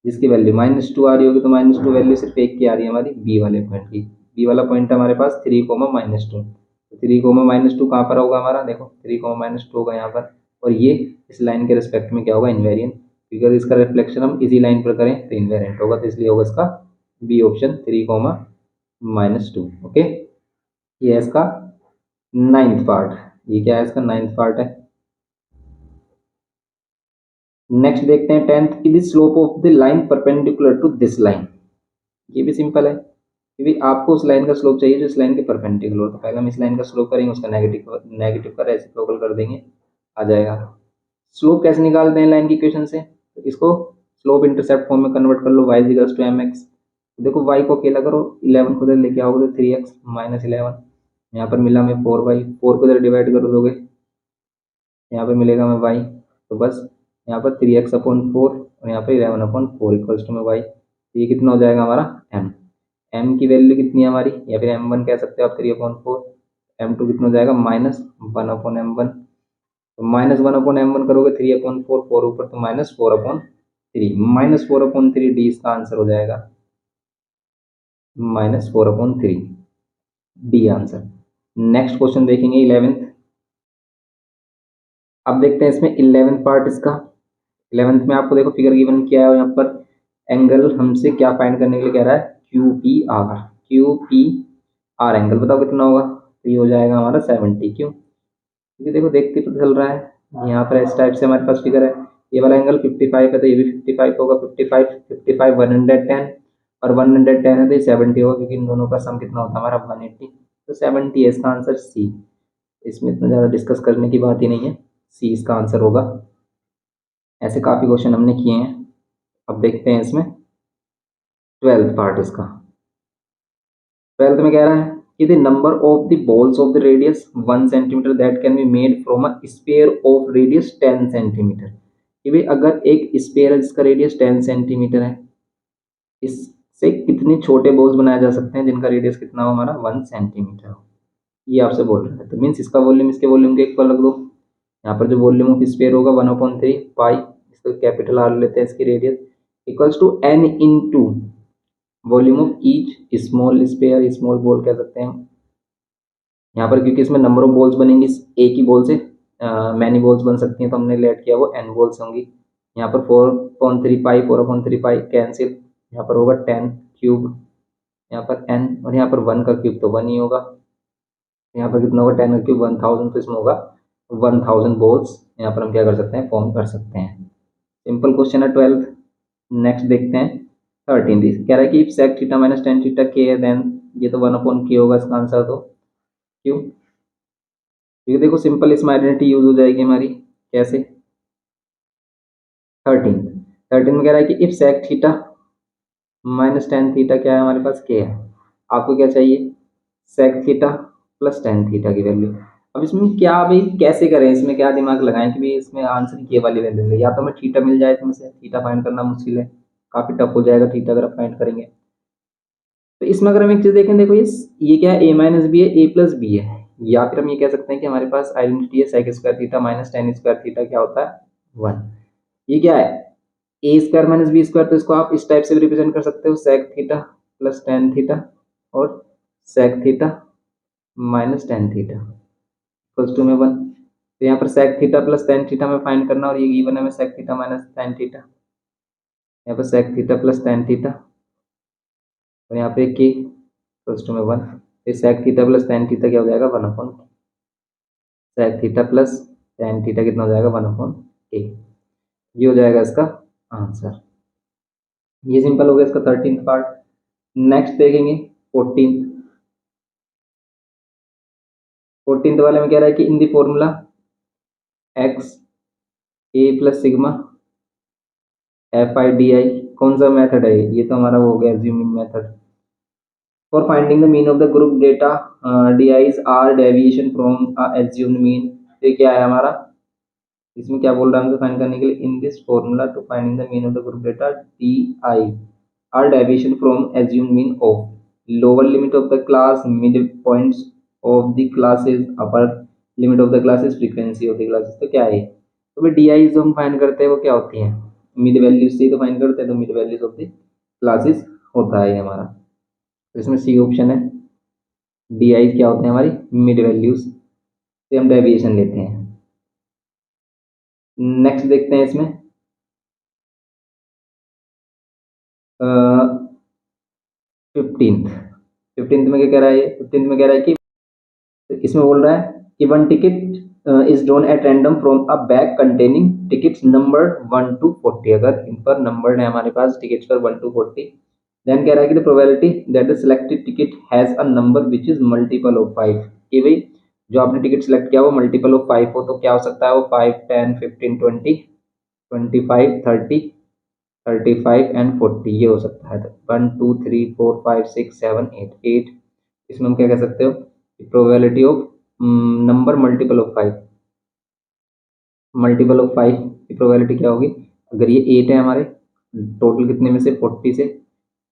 जिसकी वैल्यू -2 आ रही होगी, तो -2 वैल्यू सिर्फ एक की आ रही है हमारी बी वाले पॉइंट की। बी वाला पॉइंट है हमारे पास 3, -2, तो 3, -2 कहाँ पर होगा हमारा, देखो 3, -2 होगा यहाँ पर, और ये इस लाइन के रेस्पेक्ट में क्या होगा, इन्वेरिएंट, अगर इसका रिफ्लेक्शन हम इसी लाइन पर करें तो इन्वेरिएंट होगा, तो इसलिए होगा इसका बी ऑप्शन 3, -2। ओके, ये है इसका 9th पार्ट। ये क्या है, इसका 9th पार्ट है। नेक्स्ट देखते हैं 10th की, the slope of the line perpendicular to this line. ये भी सिंपल है, क्योंकि आपको उस लाइन का स्लोप चाहिए जो इस लाइन के परपेंडिकुलर हो, तो पहले हम इस लाइन का स्लोप करेंगे, उसका नेगेटिव का रेसिप्रोकल कर देंगे, आ जाएगा। स्लोप कैसे निकालते हैं लाइन की इक्वेशन से, तो इसको स्लोप इंटरसेप्ट फॉर्म में कन्वर्ट कर लो, y is equals to mx। देखो y को अकेला करो, 11 को इधर लेके आओगे तो 3x माइनस 11, यहाँ पर मिला हमें 4y, 4 को इधर डिवाइड कर दोगे, यहाँ पर मिलेगा हमें y, तो बस यहाँ पर 3x अपॉन 4 और यहाँ पर 11 अपॉन 4 इक्वल्स टू में y। ये कितना हो जाएगा हमारा m की वैल्यू कितनी है हमारी, या फिर m1 कह सकते हो आप, 3/4, m2 कितना हो जाएगा -1 अपॉन m1, तो -1 अपॉन m1 करोगे 3/4, 4 ऊपर तो -4/3, -4/3 डी इसका आंसर हो जाएगा, -4/3 डी आंसर। नेक्स्ट क्वेश्चन देखेंगे 11th। अब देखते हैं इसमें 11th पार्ट इसका। 11th में आपको देखो फिगर गिवन किया है, और यहाँ पर एंगल हमसे क्या फाइंड करने के लिए कह रहा है, QPR एंगल बताओ कितना होगा, तो ये हो जाएगा हमारा 70। क्यों, क्योंकि देखो देखते पता चल रहा है, यहाँ पर इस टाइप से हमारे पास फिगर है, ये वाला एंगल 55 है तो ये भी 55 होगा, 55 110 और 110 है तो ये 70 होगा, क्योंकि इन दोनों का सम कितना होता है हमारा 180, तो 70 है इसका आंसर सी। इसमें इतना ज़्यादा डिस्कस करने की बात ही नहीं है, सी इसका आंसर होगा। ऐसे काफ़ी क्वेश्चन हमने किए हैं। अब देखते हैं इसमें 12th पार्ट इसका। 12th में कह रहा है कि the number of the balls of the radius 1 centimetre that can be made from a sphere of radius 10 centimetre. कि भाई अगर एक स्फीयर है जिसका रेडियस 10 सेंटीमीटर है, इससे कितने छोटे बॉल्स बनाए जा सकते हैं जिनका रेडियस कितना हो हमारा 1 सेंटीमीटर हो, ये आपसे बोल रहा है। तो मीन्स इसका वॉल्यूम इसके वॉल्यूम के इक्वल रख दो। यहाँ पर जो वॉल्यूम ऑफ स्फीयर होगा 1/3 पाई, इसका कैपिटल आर लेते हैं, इसकी radius equals to n into volume of each small sphere, small ball कह सकते हैं यहाँ पर, क्योंकि इसमें नंबर ऑफ बॉल्स बनेंगी, एक ही बॉल से मैनी बॉल्स बन सकती हैं, तो हमने लेट किया वो n बॉल्स होंगी। यहाँ पर 4/3 पाई, 4/3 पाई कैंसिल, यहाँ पर होगा 10 क्यूब, यहाँ पर n, और यहाँ पर 1 का क्यूब तो 1 ही होगा, यहाँ पर कितना होगा 10 का क्यूब 1000, तो इसमें होगा 1000 बॉल्स यहाँ पर हम क्या कर सकते हैं, फॉर्म कर सकते हैं। सिंपल क्वेश्चन है 12th। नेक्स्ट देखते हैं 13th। कह रहा है कि if sec theta minus tan theta k है, देन ये तो 1/k होगा इसका आंसर। तो क्यों, क्योंकि देखो सिंपल इसमें आइडेंटिटी यूज हो जाएगी हमारी, कैसे, 13 में कह रहा है कि if sec theta minus tan theta क्या है हमारे पास, के है। आपको क्या चाहिए, sec theta plus tan theta की वैल्यू। अब इसमें क्या भाई कैसे करें, इसमें क्या दिमाग लगाएं कि भाई इसमें आंसर के वाली वैल्यू ले, या तो हमें थीटा मिल जाए इसमें से, थीटा फाइंड करना मुश्किल है, काफ़ी टफ हो जाएगा थीटा अगर आप फाइंड करेंगे। तो इसमें अगर हम एक चीज़ देखें, देखो ये क्या है, ए माइनस बी है, ए प्लस बी है, या फिर हम ये कह सकते हैं कि हमारे पास आइडेंटिटी है sec square theta minus tan square theta क्या होता है, वन। ये क्या है, A square minus B square, तो इसको आप इस टाइप से भी रिप्रेजेंट कर सकते हो, sec theta plus tan theta और sec theta minus tan theta equals to में वन। तो यहाँ पर sec theta plus tan theta में फाइंड करना, और ये गिवन है हमें sec theta minus tan theta, यहाँ पर sec theta plus tan theta और यहाँ पे के इक्वल्स टू में वन। फिर sec theta plus tan theta क्या हो जाएगा, one upon sec theta plus tan theta कितना हो जाएगा, वन अपॉन के। ये हो जाएगा इसका आंसर। ये सिंपल हो गया इसका 13th पार्ट। नेक्स्ट देखेंगे 14th। 14th वाले में कह रहा है कि in the formula x a plus sigma f i d i, कौन सा मेथड है ये, तो हमारा वो हो गया assuming method. For finding the mean of the group data D I's are deviation from assumed mean. ये क्या है हमारा, इसमें क्या बोल रहा है हमसे फाइंड करने के लिए, in this formula to finding the mean of the group data D I are deviation from assumed mean of lower limit of the class mid points of the classes upper limit of the classes frequency of the classes. तो क्या है, तो भाई D I जो हम find करते हैं वो क्या होती है, मिड वैल्यूज से ही तो फाइंड करते हैं, तो mid values of the classes होता है हमारा। तो इसमें सी ऑप्शन है, डी आई क्या होते हैं हमारी मिड वैल्यूज से हम डेविएशन लेते हैं। नेक्स्ट देखते हैं इसमें 15th। 15th में क्या कह रहा है, 15th में कह रहा है कि इसमें बोल रहा है कि one ticket is drawn at random from a bag containing tickets number 1 to 40। अगर इन पर नंबर है हमारे पास टिकट्स पर 1 to 40, देन कह रहा है कि the probability that the selected ticket has a number which is multiple of 5। कि भाई जो आपने टिकट सेलेक्ट किया वो मल्टीपल ऑफ 5 हो, तो क्या हो सकता है वो 5 10 15 20 25 30 35 एंड 40 ये हो सकता है। 1 2 3 4 5 6 7 8 8, इसमें हम क्या कह सकते हो, probability of number multiple of 5 की प्रोबेबिलिटी क्या होगी, अगर ये 8 है हमारे टोटल कितने में से 40 से,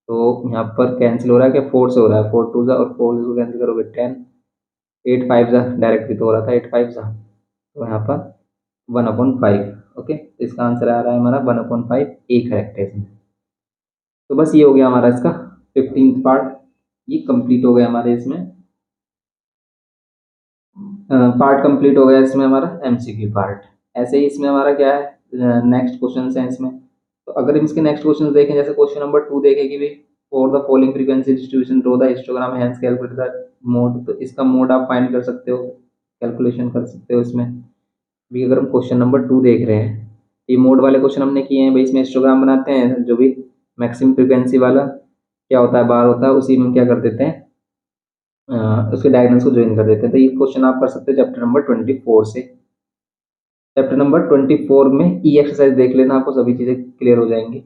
तो यहाँ पर कैंसिल हो रहा है क्या, 4 से हो रहा है, 4 2 ज़ा और 4 को कैंसिल करोगे 10, 8 5 ज़ा डायरेक्ट भी तो हो रहा था 8 5 ज़ा, तो यहाँ पर 1/5। ओके, तो इसका आंसर आ रहा है हमारा 1/5 ए करेक्ट है इसमें। तो बस ये हो गया हमारा इसका 15th पार्ट, ये कंप्लीट हो गया हमारे इसमें पार्ट कंप्लीट हो गया इसमें हमारा एमसीक्यू पार्ट। ऐसे ही इसमें हमारा क्या है, नेक्स्ट क्वेश्चन है इसमें। तो अगर हम इसके नेक्स्ट क्वेश्चन देखें, जैसे क्वेश्चन नंबर 2 देखें कि भाई for the following frequency distribution draw the histogram hence calculate the mode. तो इसका मोड आप फाइंड कर सकते हो, कैलकुलेशन कर सकते हो इसमें भी। अगर हम क्वेश्चन नंबर 2 देख रहे हैं, ये मोड वाले क्वेश्चन हमने किए हैं भाई, इसमें हिस्टोग्राम बनाते हैं, जो भी मैक्सिमम फ्रीक्वेंसी वाला क्या होता है बार होता है, उसी में हम क्या कर देते हैं, उसके डायगोनल्स को ज्वाइन कर देते हैं। तो ये क्वेश्चन आप कर सकते हो चैप्टर नंबर 24 से। चैप्टर नंबर 24 में ई एक्सरसाइज देख लेना, आपको सभी चीज़ें क्लियर हो जाएंगी।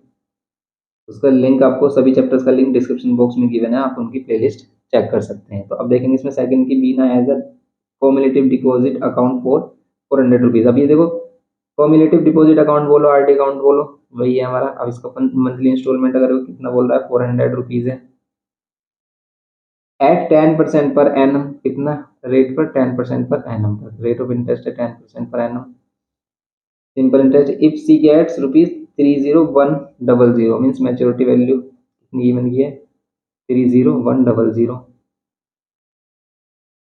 उसका लिंक आपको सभी चैप्टर्स का लिंक डिस्क्रिप्शन बॉक्स में गिवन है, आप उनकी प्लेलिस्ट चेक कर सकते हैं। तो अब देखेंगे इसमें सेकंड की Beena as a cumulative deposit account for 400 rupees. अब ये देखो कॉम्युलेटिव डिपॉजिट अकाउंट बोलो आरडी अकाउंट बोलो वही है हमारा। अब इसका मंथली इंस्टॉलमेंट अगर वो कितना बोल रहा है 400 रुपीज़ है, एट 10% पर एनम, कितना रेट पर 10% पर एनम पर, रेट ऑफ इंटरेस्ट है 10% per annum. Simple interest if she gets rupees 30100 means maturity value कितनी बन गई है 30100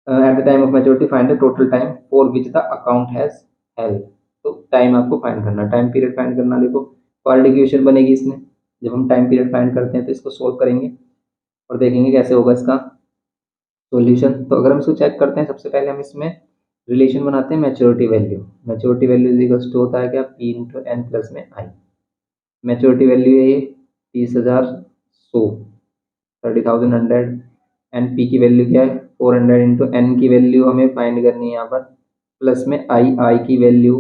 at the time of maturity find the total time for which the account has held. तो time आपको find करना, time period find करना। देखो quality equation बनेगी इसमें, जब हम टाइम पीरियड फाइंड करते हैं तो इसको सोल्व करेंगे और देखेंगे कैसे होगा इसका सॉल्यूशन। तो अगर हम इसको चेक करते हैं, सबसे पहले हम इसमें रिलेशन बनाते हैं maturity value. Maturity value is equals to होता है क्या, पी इंटू एन प्लस में आई। मैच्योरिटी वैल्यू है ये 30,100, 30,100 एंड पी की वैल्यू क्या है 400 इंटू एन की वैल्यू हमें फाइंड करनी है यहाँ पर, प्लस में आई की वैल्यू।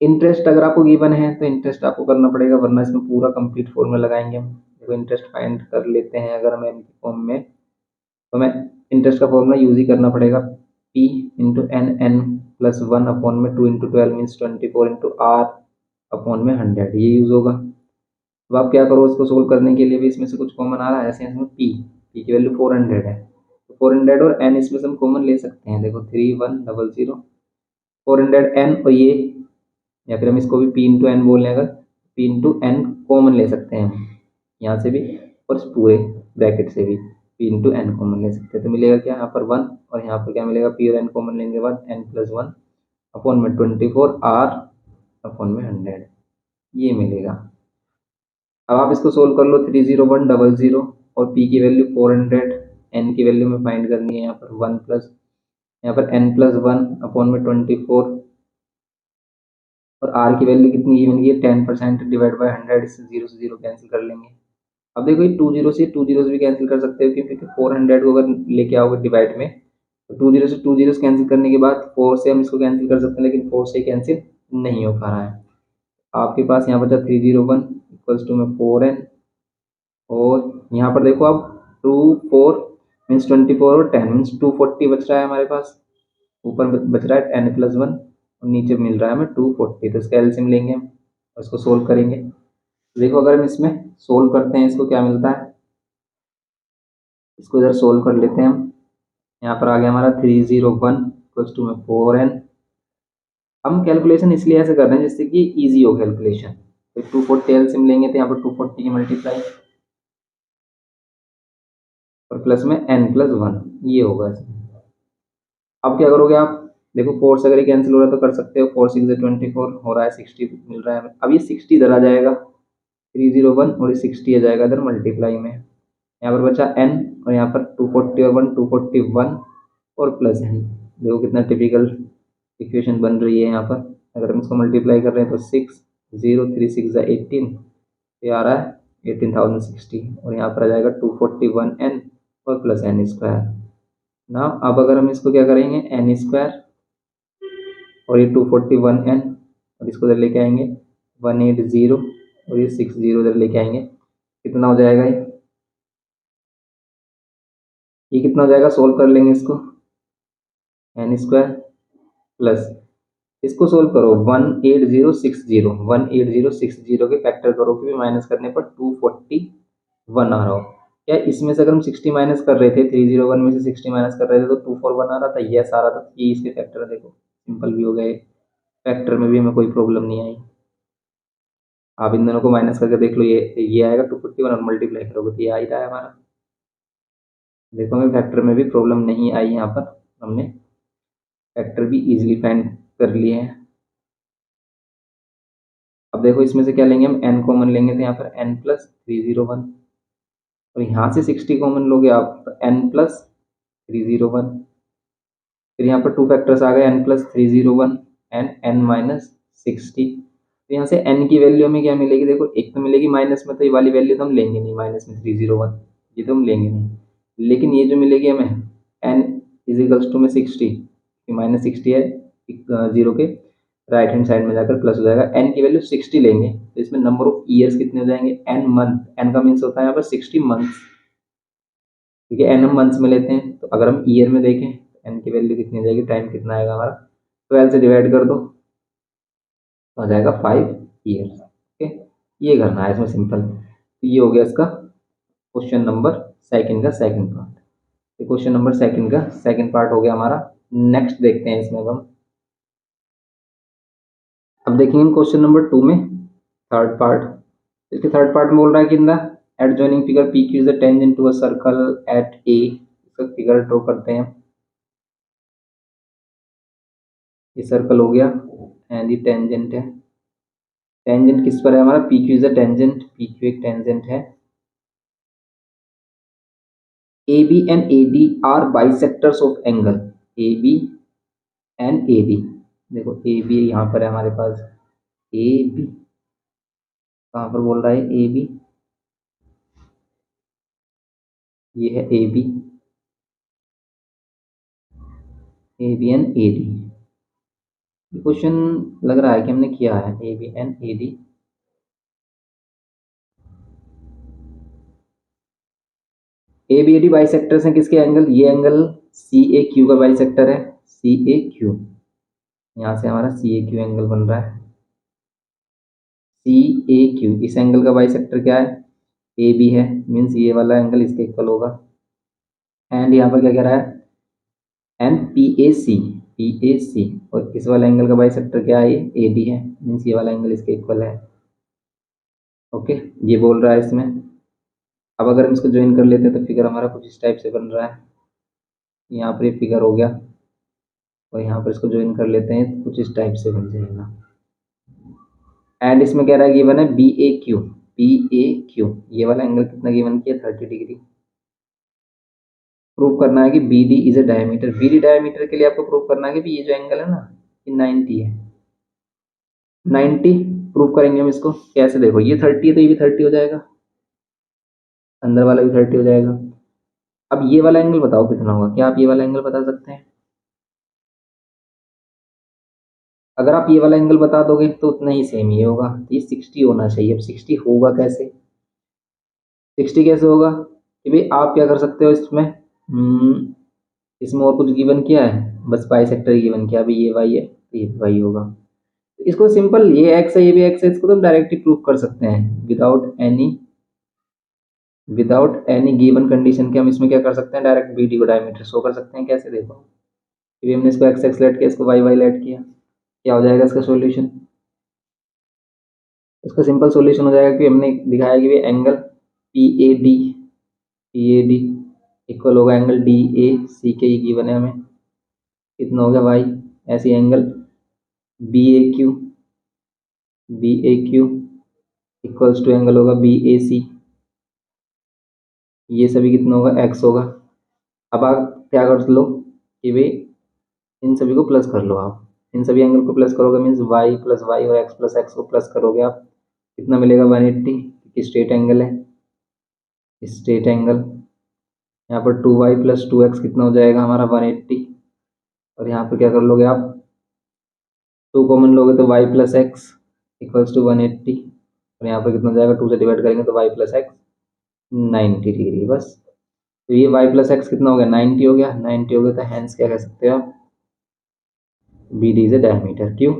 इंटरेस्ट अगर आपको गिवन है तो इंटरेस्ट आपको करना पड़ेगा, वरना इसमें पूरा कंप्लीट फॉर्मूला लगाएंगे हम। देखो इंटरेस्ट फाइंड कर लेते हैं अगर हम एन की फॉर्म में, तो हमें इंटरेस्ट का फॉर्मूला यूज ही करना पड़ेगा, P into N, N plus one upon में 2 into 12 means 24 into R upon में 100, ये यूज होगा। अब आप क्या करो, इसको सोल्व करने के लिए भी इसमें से कुछ कॉमन आ रहा है, ऐसे इसमें पी की वैल्यू 400 है, तो 400 और एन इसमें से हम कॉमन ले सकते हैं, देखो 3100, 400 एन और ये, या फिर हम इसको भी पी इंटू एन बोल लें, अगर पी इंटू एन कॉमन ले सकते हैं हम यहाँ से भी और इस पूरे ब्रैकेट से भी पी इंटू एन कॉमन ले सकते हैं, तो मिलेगा क्या यहाँ पर 1 और यहाँ पर क्या मिलेगा, पी और एन कॉमन लेने के बाद एन प्लस 1 अपॉन में 24 आर अपॉन में 100, ये मिलेगा। अब आप इसको सोल्व कर लो, 30100 और पी की वैल्यू 400, एन की वैल्यू में फाइंड करनी है यहाँ पर 1 प्लस, यहाँ पर एन प्लस 1 अपॉन में 24 और आर की वैल्यू कितनी गिवन की है 10% डिवाइड बाय 100, इससे 0 से 0 कैंसिल कर लेंगे। अब देखो ये 2 जीरो से भी कैंसिल कर सकते हो, क्योंकि 400 को अगर लेके आओगे डिवाइड में, तो 2 जीरो से कैंसिल करने के बाद 4 से हम इसको कैंसिल कर सकते हैं, लेकिन 4 से कैंसिल नहीं हो पा रहा है। आपके पास यहाँ बचा 301 इक्वल्स टू में 4n, और यहाँ पर देखो अब 2 4 मीन्स 24 और 10 मीन्स 240 बच रहा है हमारे पास, ऊपर बच रहा है n प्लस 1 और नीचे मिल रहा है हमें 240, तो इसका एलसीएम लेंगे हम और इसको सोल्व करेंगे। देखो अगर हम इसमें सोल्व करते हैं इसको क्या मिलता है, इसको इधर सोल्व कर लेते हैं हम, यहाँ पर आ गया हमारा 301 इक्वल्स टू में 4n। हम कैलकुलेशन इसलिए ऐसे कर रहे हैं जिससे कि इजी हो कैलकुलेशन, तो 240 एलसीएम लेंगे तो यहाँ पर 240 की मल्टीप्लाई और प्लस में n प्लस 1, ये होगा इसमें। अब क्या करोगे आप, देखो 4 से अगर कैंसिल हो रहा है तो कर सकते हो, 4 6 24 हो रहा है, 60 मिल रहा है, अब ये 60 इधर आ जाएगा, 301 और ये 60 आ जाएगा इधर मल्टीप्लाई में, यहाँ पर बचा n और यहाँ पर 240 और 1 241 और प्लस n, देखो कितना टिपिकल इक्वेशन बन रही है यहाँ पर। अगर हम इसको मल्टीप्लाई कर रहे हैं तो 6 0 3 6 18, ये आ रहा है 18060 और यहाँ पर आ जाएगा 241n और प्लस n स्क्वायर ना। अब अगर हम इसको क्या करेंगे, n स्क्वायर और ये 241n और इसको इधर लेके आएंगे 180 और ये 60 इधर लेके आएंगे, कितना हो जाएगा ये कितना हो जाएगा, सोल्व कर लेंगे इसको, n स्क्वायर प्लस इसको सोल्व करो 18060 के फैक्टर करो, क्योंकि माइनस करने पर 241 आ रहा हो। क्या इसमें से अगर हम 60 माइनस कर रहे थे, 301 में से 60 माइनस कर रहे थे तो 241 आ रहा था, यस आ रहा था, ये इसके फैक्टर है, देखो सिंपल भी हो गए, फैक्टर में भी हमें कोई प्रॉब्लम नहीं आई। आप इन दोनों को माइनस करके देख लो, ये आएगा 241 और मल्टीप्लाई करोगे तो ये आ ही रहा है हमारा, देखो हमें फैक्टर में भी प्रॉब्लम नहीं आई, यहाँ पर हमने फैक्टर भी इजीली फाइंड कर लिए हैं। अब देखो इसमें से क्या लेंगे हम, n कॉमन लेंगे तो यहाँ पर n प्लस 301 और यहाँ से 60 कॉमन लोगे आप तो n प्लस 301, फिर यहाँ पर टू फैक्टर्स आ गए n plus 301 and n minus 60, तो यहाँ से n की वैल्यू हमें क्या मिलेगी, देखो एक तो मिलेगी माइनस में, तो ये वाली वैल्यू तो हम लेंगे नहीं, माइनस में 301 ये तो हम लेंगे नहीं, लेकिन ये जो मिलेगी हमें n इजिकल्स टू में 60, माइनस 60 है, जीरो के राइट हैंड साइड में जाकर प्लस हो जाएगा, n की वैल्यू 60 लेंगे तो इसमें नंबर ऑफ ईयर्स कितने हो जाएंगे, n मंथ, n का मीन्स होता है यहाँ पर 60 मंथ्स, ठीक है, n हम मंथ्स में लेते हैं, तो अगर हम ईयर में देखें n की वैल्यू कितनी हो जाएगी, टाइम कितना आएगा हमारा, 12 से डिवाइड कर दो तो आ जाएगा 5 ईयर्स। ओके, ये करना है इसमें सिंपल, तो ये हो गया इसका क्वेश्चन नंबर सेकंड का second part, question number second का सेकंड पार्ट हो गया हमारा। नेक्स्ट देखते हैं इसमें अब देखेंगे क्वेश्चन नंबर 2 में थर्ड पार्ट, इसके थर्ड पार्ट में बोल रहा है कि in the adjoining figure P Q is the tangent to a circle at A, इसका फिगर ड्रॉ करते हैं, ये सर्कल हो गया एंड ये टेंजेंट है, टेंजेंट किस पर है हमारा, P Q is the tangent, P Q एक टेंजेंट है, A B and A D are bisectors of angle, A B and A D, देखो ए बी यहाँ पर है हमारे पास, ए बी कहाँ पर बोल रहा है, ए बी, ये है A B, A B and A D, question लग रहा है कि हमने किया है, A B and A D, A B A D bisectors हैं किसके एंगल, ये एंगल सी ए क्यू का बाइसेक्टर है, सी ए क्यू, यहाँ से हमारा सी ए क्यू एंगल बन रहा है, सी ए क्यू, इस एंगल का बाइसेक्टर क्या है, ए बी है, मीन्स ये वाला एंगल इसके इक्वल होगा। एंड यहाँ पर क्या कह रहा है, एंड पी ए सी, और इस वाला एंगल का बाइसेक्टर क्या है, ये ए बी है, मीन्स ये वाला एंगल इसके इक्वल है। ओके, ये बोल रहा है इसमें। अब अगर हम इसको ज्वाइन कर लेते हैं तो फिगर हमारा कुछ इस टाइप से बन रहा है, यहाँ पर ये फिगर हो गया, और यहाँ पर इसको ज्वाइन कर लेते हैं तो कुछ इस टाइप से बन जाएगा। एंड इसमें कह रहा है गिवन है बी ए क्यू, ये वाला एंगल कितना गिवन किया, 30 डिग्री। प्रूव करना है कि B D is a diameter, B D diameter के लिए आपको प्रूव करना है कि ये जो एंगल है ना, ये 90 है, 90 प्रूव करेंगे हम इसको कैसे, देखो ये 30 है तो ये भी 30 हो जाएगा, अंदर वाला भी 30 हो जाएगा। अब ये वाला एंगल बताओ कितना होगा, क्या आप ये वाला एंगल बता सकते हैं? अगर आप ये वाला एंगल बता दोगे तो उतना ही सेम ही होगा, ये 60 होना चाहिए। अब 60 होगा कैसे, 60 कैसे होगा कि भाई आप क्या कर सकते हो इसमें, इसमें और कुछ गिवन किया है, बस बाइसेक्टर गिवन किया, अभी ये वाई है तो ये वाई होगा, तो इसको सिंपल, ये एक्स है ये भी एक्स है, इसको तो हम डायरेक्टली प्रूव कर सकते हैं विदाउट एनी गिवन कंडीशन के। हम इसमें क्या कर सकते हैं, डायरेक्ट बी डी को डायमीटर शो कर सकते हैं। कैसे, देखो कि हमने इसको एक्स एक्स लेट किया, इसको वाई वाई लेट किया, क्या हो जाएगा इसका सॉल्यूशन, इसका सिंपल सॉल्यूशन हो जाएगा कि हमने दिखाया कि angle P A D equal होगा एंगल डी ए सी के, ही गिवन है हमें, कितना हो गया वाई, ऐसे angle B A Q equals to angle होगा बी ए सी, ये सभी कितना होगा, एक्स होगा। अब आप क्या कर लो कि भाई इन सभी को प्लस कर लो, आप इन सभी एंगल को प्लस करोगे, मीन्स वाई प्लस वाई और एक्स प्लस एक्स को प्लस करोगे आप, कितना मिलेगा 180, स्ट्रेट एंगल है, स्ट्रेट एंगल। यहाँ पर 2y प्लस 2x कितना हो जाएगा हमारा 180, और यहाँ पर क्या कर लोगे आप, 2 कॉमन लोगे तो y plus X equals to 180, और यहाँ पर कितना हो जाएगा, 2 से डिवाइड करेंगे तो y प्लस एक्स 90 डिग्री, बस। तो ये y प्लस एक्स कितना हो गया, 90 हो गया, 90 हो गया, तो हैंस क्या कह सकते हो आप, B D is a diameter. क्यों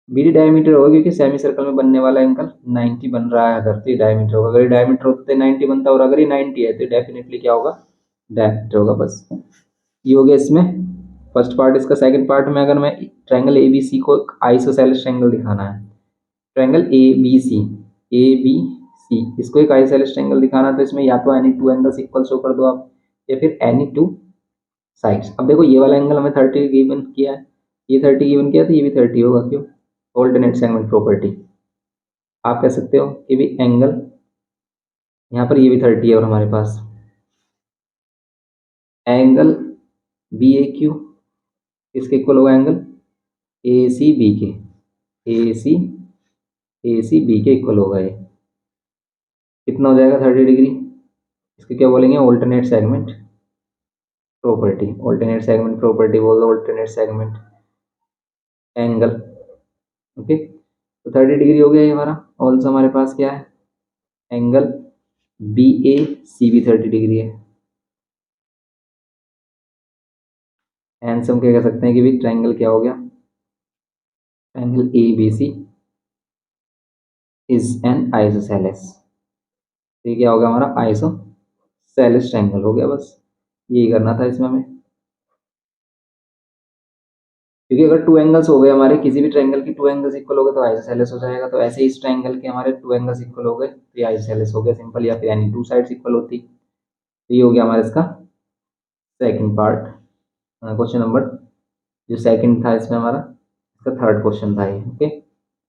बी डी डायमीटर होगा, क्योंकि सेमी सर्कल में बनने वाला एंगल 90 बन रहा है, अगर तो ये डायमीटर होगा, अगर ये डायमीटर होता है 90 बनता है, और अगर ये 90 है तो डेफिनेटली क्या होगा, डायमीटर होगा, बस। ये हो गया इसमें फर्स्ट पार्ट। इसका सेकंड पार्ट में अगर मैं ट्रायंगल ए बी सी को आइसोसेलेस ट्रायंगल दिखाना है, ट्रायंगल ए बी सी इसको एक आइसोसेलेस ट्रायंगल दिखाना है, तो इसमें या तो any two angles equal show कर दो आप, या फिर एनी टू साइड्स। अब देखो ये वाला एंगल हमें 30 गिवन किया है, ये 30 गिवन किया, तो ये भी 30 होगा, क्यों, ऑल्टरनेट सेगमेंट प्रॉपर्टी। आप कह सकते हो कि भी एंगल यहाँ पर ये भी 30 है, और हमारे पास एंगल बी ए क्यू इसके इक्वल होगा एंगल ए सी बी के, ए सी बी के इक्वल होगा, ये कितना हो जाएगा 30 डिग्री। इसको क्या बोलेंगे, alternate segment property, alternate segment property बोल दो, ऑल्टरनेट सेगमेंट एंगल। ओके, तो 30 डिग्री हो गया ये हमारा। ऑल्सो हमारे पास क्या है, एंगल बी ए सी भी 30 डिग्री है। एंड हम क्या कह सकते हैं कि भी ट्रायंगल क्या हो गया, triangle A B C is an isosceles. ये क्या होगा हमारा, आइसोसेलेस ट्रायंगल हो गया, बस यही करना था इसमें हमें। क्योंकि अगर टू एंगल्स हो गए हमारे, किसी भी ट्रायंगल की टू एंगल्स इक्वल हो गए तो आइसोसेलेस हो जाएगा, तो ऐसे ही इस ट्रायंगल के हमारे टू एंगल्स इक्वल हो गए तो ये आइसोसेलेस हो गया सिंपल, या फिर यानी टू साइड्स इक्वल होती। तो ये हो गया हमारा इसका सेकंड पार्ट, क्वेश्चन नंबर जो सेकंड था इसमें हमारा, इसका थर्ड क्वेश्चन था ये। ओके,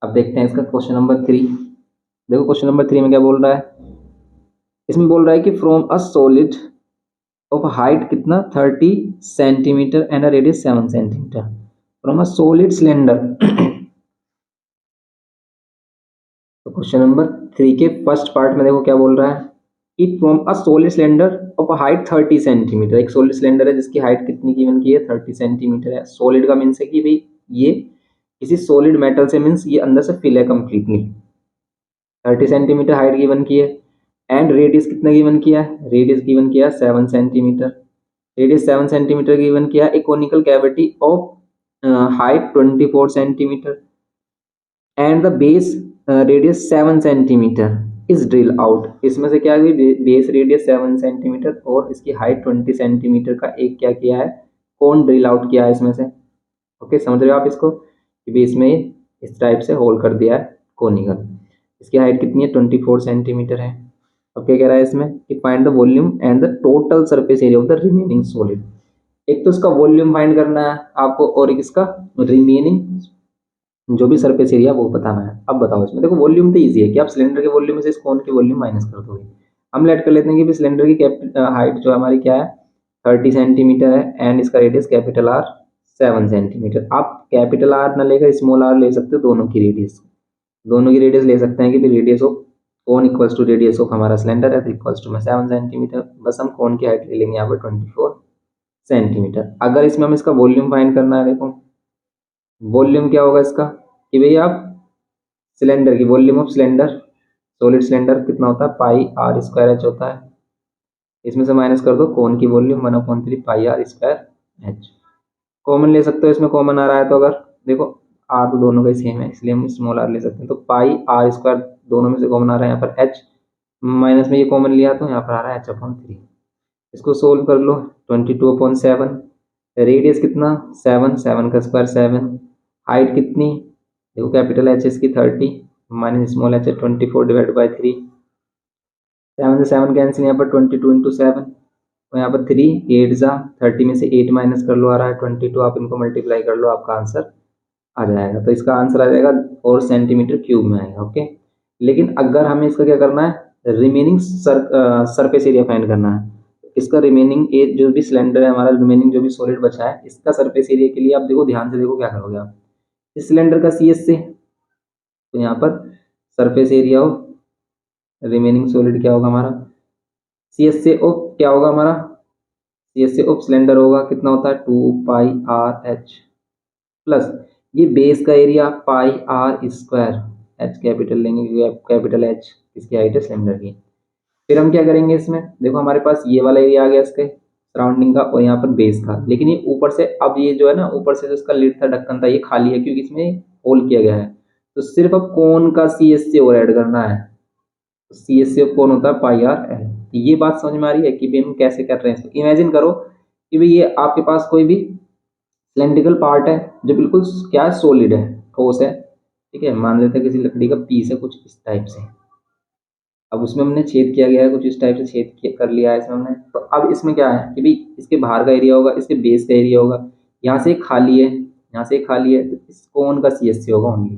अब देखते हैं इसका क्वेश्चन नंबर 3। देखो क्वेश्चन नंबर 3 में क्या बोल रहा है, इसमें बोल रहा है कि from a solid of height कितना 30 centimetre and a radius 7 centimetre from a solid cylinder. तो क्वेश्चन नंबर 3 के फर्स्ट पार्ट में देखो क्या बोल रहा है कि from a solid cylinder of height 30 centimetre, एक सॉलिड सिलेंडर है जिसकी हाइट कितनी गिवन की है, 30 सेंटीमीटर है। सॉलिड का मीन्स है कि भाई ये किसी सॉलिड मेटल से, मीन्स ये अंदर से फिल है कंप्लीटली। 30 सेंटीमीटर हाइट गिवन की है, एंड रेडियस कितना गिवन किया है, रेडियस गिवन किया 7 सेंटीमीटर, रेडियस 7 सेंटीमीटर गिवन किया। A conical cavity of height 24 centimetre and the base radius 7 centimetre is drill out. इसमें से क्या हुई, बेस रेडियस 7 सेंटीमीटर और इसकी हाइट 20 सेंटीमीटर का एक क्या किया है, कोन ड्रिल आउट किया है इसमें से। ओके, समझ रहे हो आप इसको कि बेस में इस टाइप से होल कर दिया है कोनिकल। इसकी हाइट कितनी है, 24 सेंटीमीटर है। अब क्या कह रहा है इसमें कि find the volume and the total surface area of the remaining solid. एक तो इसका वॉल्यूम फाइंड करना है आपको और एक इसका रिमेनिंग जो भी सरफेस एरिया वो बताना है। अब बताओ इसमें देखो वॉल्यूम तो ईजी है कि आप सिलेंडर के वॉल्यूम में से इस कोन की वॉल्यूम माइनस कर दोगे। हम लेट कर लेते हैं कि सिलेंडर की हाइट जो हमारी क्या है 30 सेंटीमीटर है एंड इसका रेडियस कैपिटल आर 7 सेंटीमीटर। आप कैपिटल आर ना लेकर स्मॉल आर ले सकते हो, दोनों की रेडियस ले सकते हैं कि radius of cone equals to radius of हमारा सिलेंडर है तो इक्वल्स टू में 7 सेंटीमीटर। बस हम कोन की हाइट ले लेंगे यहाँ पर 24 सेंटीमीटर। अगर इसमें हम इसका वॉल्यूम फाइंड करना है, देखो वॉल्यूम क्या होगा इसका कि भाई आप सिलेंडर की volume of cylinder solid cylinder कितना होता है, पाई आर स्क्वायर एच होता है। इसमें से माइनस कर दो कोन की volume 1/3 pi R square H. Common ले सकते हो, इसमें कॉमन आ रहा है तो अगर देखो आर तो दोनों का ही सेम है इसलिए हम स्मॉल आर ले सकते हैं। तो पाई आर स्क्वायर दोनों में से कॉमन आ रहा है, यहाँ पर एच माइनस में ये कॉमन लिया तो यहाँ पर आ रहा है h/3। इसको सोल्व कर लो 22/7। रेडियस कितना 7, 7 का स्क्वायर 7। हाइट कितनी देखो कैपिटल एच इसकी 30 माइनस स्मॉल एच 24/3। 7 से 7 कैंसिल, यहाँ पर 22 × 7 तो यहाँ पर 3 8 जा 30 में से 8 माइनस कर लो आ रहा है 22। आप इनको मल्टीप्लाई कर लो आपका आंसर आ जाएगा। तो इसका आंसर आ जाएगा 4 सेंटीमीटर क्यूब में आएगा। ओके, लेकिन अगर हमें इसका क्या करना है रिमेनिंग सरफेस एरिया फाइंड करना है। इसका रिमेनिंग जो भी सिलेंडर है हमारा, रिमेनिंग जो भी सॉलिड बचा है इसका सरफेस एरिया के लिए आप देखो ध्यान से देखो क्या करोगे आप। इस सिलेंडर का सी एस से तो यहाँ पर surface area of remaining solid क्या होगा हमारा, सी एस से ऑफ क्या होगा हमारा, सी एस से ऑफ सिलेंडर होगा कितना होता है 2 पाई आर एच प्लस ये बेस का area pi R square H capital लेंगे क्योंकि कैपिटल एच इसकी हाइट है सिलेंडर की। फिर हम क्या करेंगे इसमें देखो हमारे पास ये वाला एरिया आ गया इसके सराउंडिंग का और यहाँ पर बेस का, लेकिन ये ऊपर से अब ये जो है ना ऊपर से जो इसका लिड था ढक्कन था ये खाली है क्योंकि इसमें होल किया गया है। तो सिर्फ अब कोन का सी एस सी और ऐड करना है। तो सी एस सी कौन होता है पाई आर एल। ये बात समझ में आ रही है कि भाई हम कैसे कर रहे हैं इसको। इमेजिन करो कि भाई ये आपके पास कोई भी सिलेंड्रिकल पार्ट है जो बिल्कुल क्या सॉलिड है, ठोस है, ठीक है। मान लेते हैं किसी लकड़ी का पीस है कुछ इस टाइप से। अब उसमें हमने छेद किया गया है कुछ इस टाइप से छेद कर लिया है इसमें हमने। तो अब इसमें क्या है कि भाई इसके बाहर का एरिया होगा, इसके बेस का एरिया होगा, यहाँ से खाली है, यहाँ से खाली है, तो इस कोन का सी एस सी होगा ओनली।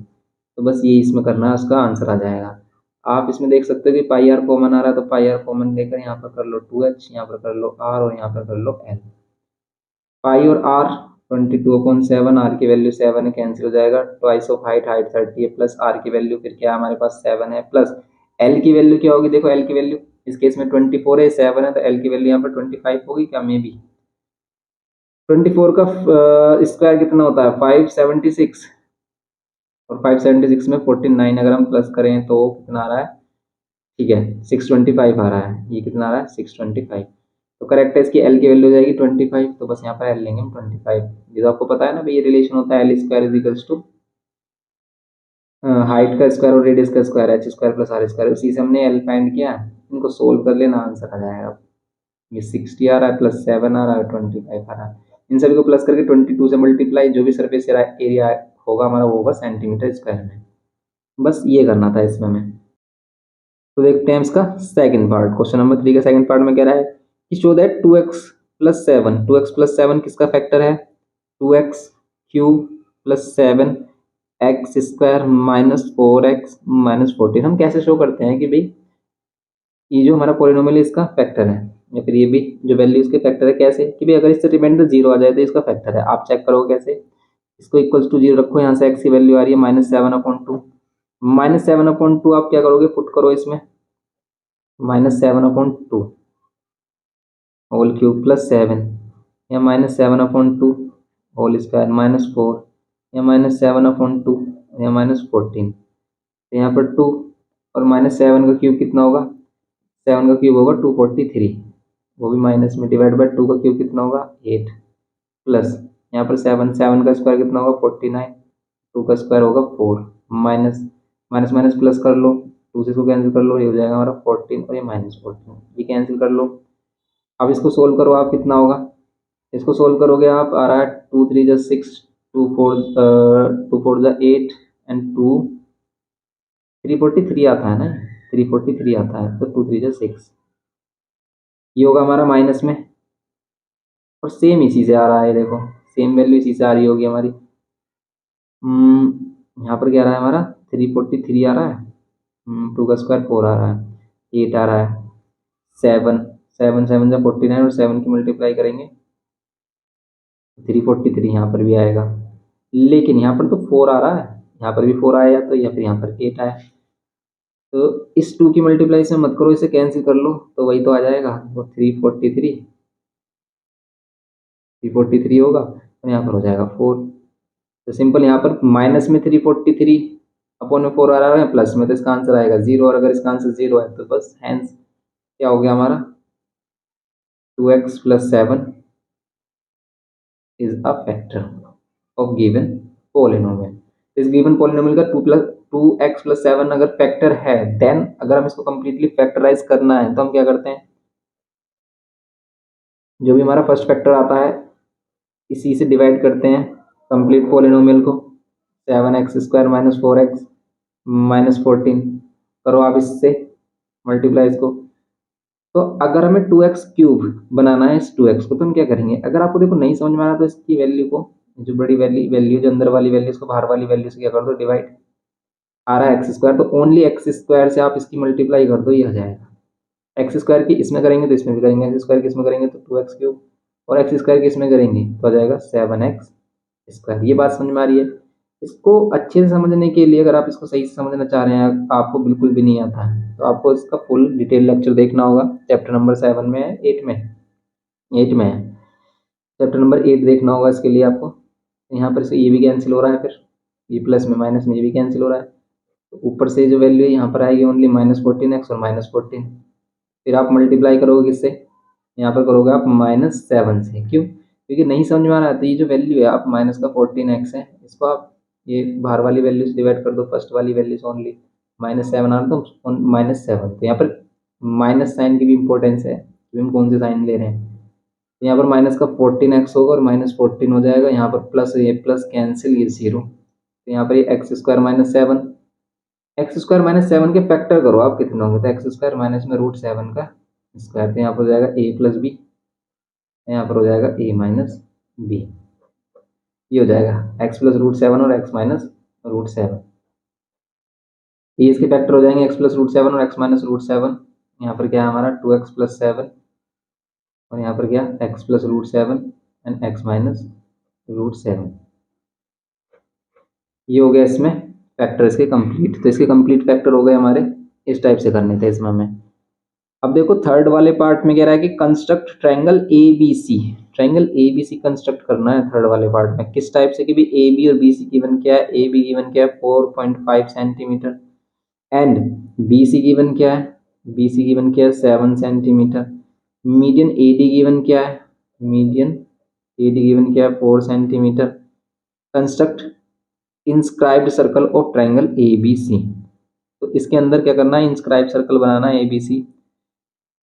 तो बस ये इसमें करना है, उसका आंसर आ जाएगा। आप इसमें देख सकते हो कि पाई आर कॉमन आ रहा है तो पाई आर कॉमन लेकर यहाँ पर कर लो 2h, यहाँ पर कर लो r और यहाँ पर कर लो l। पाई और r 22/7, r की वैल्यू 7 है कैंसिल हो जाएगा। ट्वाइस ऑफ हाइट 30 है प्लस r की वैल्यू फिर क्या हमारे पास 7 है प्लस l की वैल्यू क्या होगी, देखो l की वैल्यू इस केस में 24 है 7 है तो l की वैल्यू यहाँ पर 25 होगी क्या, मे बी 24 का स्क्वायर कितना होता है 576 और 576 में 49 अगर हम प्लस करें तो कितना आ रहा है, ठीक है 625 आ रहा है। ये कितना आ रहा है 625। तो करेक्ट है इसकी एल की वैल्यू हो जाएगी 25। तो बस यहाँ पर एल लेंगे हम 25। ये तो आपको पता है ना भाई ये रिलेशन होता है L square is equals to height का स्क्वायर और रेडियस का square H square plus R square. उसी से हमने एल फाइंड किया, इनको सोल्व कर लेना आंसर आ जाएगा। ये 60 आ रहा है प्लस 7 आ रहा है 25 आ रहा है। इन सभी को प्लस करके 22 से मल्टीप्लाई जो भी सरफेस एरिया होगा हमारा वो होगा सेंटीमीटर स्क्वायर में। बस ये करना था इसमें हमें। तो देखते हैं इसका सेकंड पार्ट। क्वेश्चन नंबर 3 का सेकंड पार्ट में कह रहा है कि शो दैट 2x+7 किसका फैक्टर है 2x³ + 7 x² -4x -14। हम कैसे शो करते हैं कि भाई ये जो हमारा पॉलिनोमियल है इसका फैक्टर है या फिर ये भी जो वैल्यू इसके फैक्टर है, कैसे कि भाई अगर इससे रिमाइंडर 0 आ जाए तो इसका फैक्टर है। आप चेक करो कैसे, इसको इक्वल्स टू 0 रखो, यहाँ से x की वैल्यू आ रही है -7/2। -7/2 आप क्या करोगे पुट करो इसमें -7/2 होल क्यूब प्लस 7 या -7/2 होल स्क्वायर -4 या -7/2 या -14। तो यहाँ पर 2 और -7 का क्यूब कितना होगा 7 का क्यूब होगा 243, वो भी माइनस में, डिवाइड बाय 2 का क्यूब कितना होगा 8, प्लस यहाँ पर 7 का स्क्वायर कितना होगा 49, 2 का स्क्वायर होगा 4, माइनस माइनस माइनस प्लस कर लो, 2 से इसको कैंसिल कर लो, ये हो जाएगा हमारा 14 और ये -14, ये कैंसिल कर लो। अब इसको सोल्व करो आप, कितना होगा, इसको सोल्व करोगे आप, आ रहा है 2 3 जा 6, 2 4 जा 8 एंड 2 343 आता है ना, 343 आता है, तो 2 3 जा 6, ये होगा हमारा माइनस में, और सेम इसी से आ रहा है, देखो सेम वैल्यू इसी से आ रही होगी हमारी। यहाँ पर क्या आ रहा है हमारा 343 आ रहा है, 2 का स्क्वायर 4 आ रहा है, 8 आ रहा है, 7 7 7 जा 49 और 7 की मल्टीप्लाई करेंगे 343 यहाँ पर भी आएगा, लेकिन यहाँ पर तो 4 आ रहा है, यहाँ पर भी 4 आया तो, या फिर यहाँ पर 8 आया, तो इस 2 की मल्टीप्लाई से मत करो, इसे कैंसिल कर लो, तो वही तो आ जाएगा, वो 343 होगा, तो यहाँ पर हो जाएगा 4, तो सिंपल यहाँ पर माइनस में 343 अपॉन में 4 आ रहा है, प्लस में तो इसका आंसर आएगा 0, और अगर इसका आंसर 0 है तो बस हैंस क्या हो गया हमारा 2x + 7 is a factor of given polynomial. इस गिवन पोलिनोमियल का 2x + 7 अगर फैक्टर है, देन अगर हम इसको कंप्लीटली फैक्टराइज करना है तो हम क्या करते हैं, जो भी हमारा फर्स्ट फैक्टर आता है इसी से डिवाइड करते हैं कंप्लीट पोलिनोमियल को, 7x² - 4x - 14 करो आप इससे मल्टीप्लाई इसको, तो अगर हमें 2x³ बनाना है इस 2x को, तो हम क्या करेंगे, अगर आपको देखो नहीं समझ में आ रहा तो इसकी वैल्यू को, जो बड़ी वैल्यू जो अंदर वाली वैल्यू, इसको बाहर वाली वैल्यू से क्या कर दो डिवाइड, आ रहा है x², तो ओनली x² से आप इसकी मल्टीप्लाई कर दो, ये आ जाएगा। x² की इसमें करेंगे तो इसमें भी करेंगे, x² की इसमें करेंगे तो 2x³, और x² की इसमें करेंगे तो आ जाएगा 7x²। ये बात समझ में आ रही है। इसको अच्छे से समझने के लिए, अगर आप इसको सही से समझना चाह रहे हैं, आपको बिल्कुल भी नहीं आता है, तो आपको इसका फुल डिटेल लेक्चर देखना होगा, चैप्टर नंबर 7 में है, 8 में है, चैप्टर नंबर 8 देखना होगा इसके लिए आपको। यहाँ पर से ये भी कैंसिल हो रहा है, फिर ये प्लस में माइनस में ये भी कैंसिल हो रहा है, तो ऊपर से जो वैल्यू है यहाँ पर आएगी ओनली -14x और -14, फिर आप मल्टीप्लाई करोगे किससे, यहाँ पर करोगे आप -7 से, क्यों, क्योंकि नहीं समझ में आ रहा है, तो ये जो वैल्यू है आप माइनस का 14x है, इसको आप ये बाहर वाली वैल्यू से डिवाइड कर दो, फर्स्ट वाली वैल्यू से ओनली -7 आ रहा, तो -7, तो यहाँ पर माइनस साइन की भी इंपॉर्टेंस है कि हम कौन से साइन ले रहे हैं, तो यहाँ पर माइनस का 14x होगा और -14 हो जाएगा, यहाँ पर प्लस, ये प्लस कैंसिल, ये 0, तो यहाँ पर ये x² - 7, x² - 7 के फैक्टर करो आप, कितने होंगे, तो x² माइनस में √7 का स्क्वायर, तो यहाँ पर हो जाएगा a + b, यहाँ पर हो जाएगा a - b, ये हो जाएगा x + √7 और x - √7, ये इसके फैक्टर हो जाएंगे, x + √7 और x - √7, यहाँ पर क्या है हमारा 2x + 7, और यहाँ पर क्या x + √7 एंड x - √7, ये हो गया इसमें फैक्टर इसके कंप्लीट, तो इसके कंप्लीट फैक्टर हो गए हमारे, इस टाइप से करने थे इसमें हमें। अब देखो थर्ड वाले पार्ट में कह रहा है कि construct triangle ABC, triangle ABC construct करना है थर्ड वाले पार्ट में, किस टाइप से, कि भी AB और BC गिवन क्या है, AB गिवन क्या है 4.5 सेंटीमीटर, एंड BC गिवन क्या है, BC गिवन क्या है 7 सेंटीमीटर, मीडियन AD गिवन क्या है, मीडियन AD गिवन क्या है 4 centimetre, construct inscribed circle of triangle ABC, तो इसके अंदर क्या करना है, इंस्क्राइब सर्कल बनाना है ABC,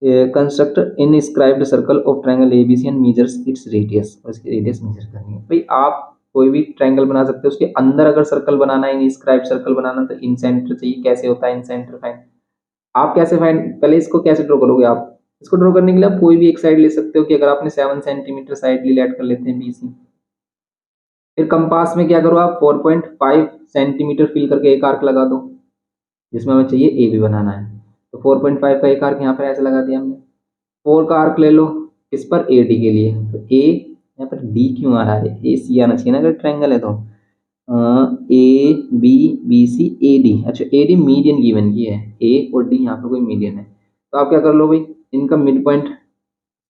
construct inscribed circle of triangle ABC and measures its radius, और इसकी रेडियस मेजर करनी है। भाई आप कोई भी ट्रायंगल बना सकते हो, उसके अंदर अगर सर्कल बनाना है, इनस्क्राइब सर्कल बनाना, तो इन सेंटर चाहिए, कैसे होता है इन सेंटर फाइंड, आप कैसे फाइंड, पहले इसको कैसे ड्रॉ करोगे आप, इसको ड्रॉ करने के लिए आप कोई भी एक साइड ले सकते हो, कि अगर आपने 7 सेंटीमीटर साइड ली, ऐड कर लेते हैं BC, फिर कंपास में क्या करो आप 4.5 सेंटीमीटर फिल करके एक आर्क लगा दो, जिसमें हमें चाहिए AB बनाना है, तो 4.5 का एक आर्क यहाँ पर ऐसे लगा दिया हमने, 4 का आर्क ले लो किस पर, AD के लिए, तो A यहाँ पर D क्यों आ रहा है, AC आना चाहिए ना अगर ट्रायंगल है तो, ABBC AD, अच्छा AD मीडियन गिवन की है, A और D यहाँ पर कोई मीडियन है, तो आप क्या कर लो भाई, इनका मिड पॉइंट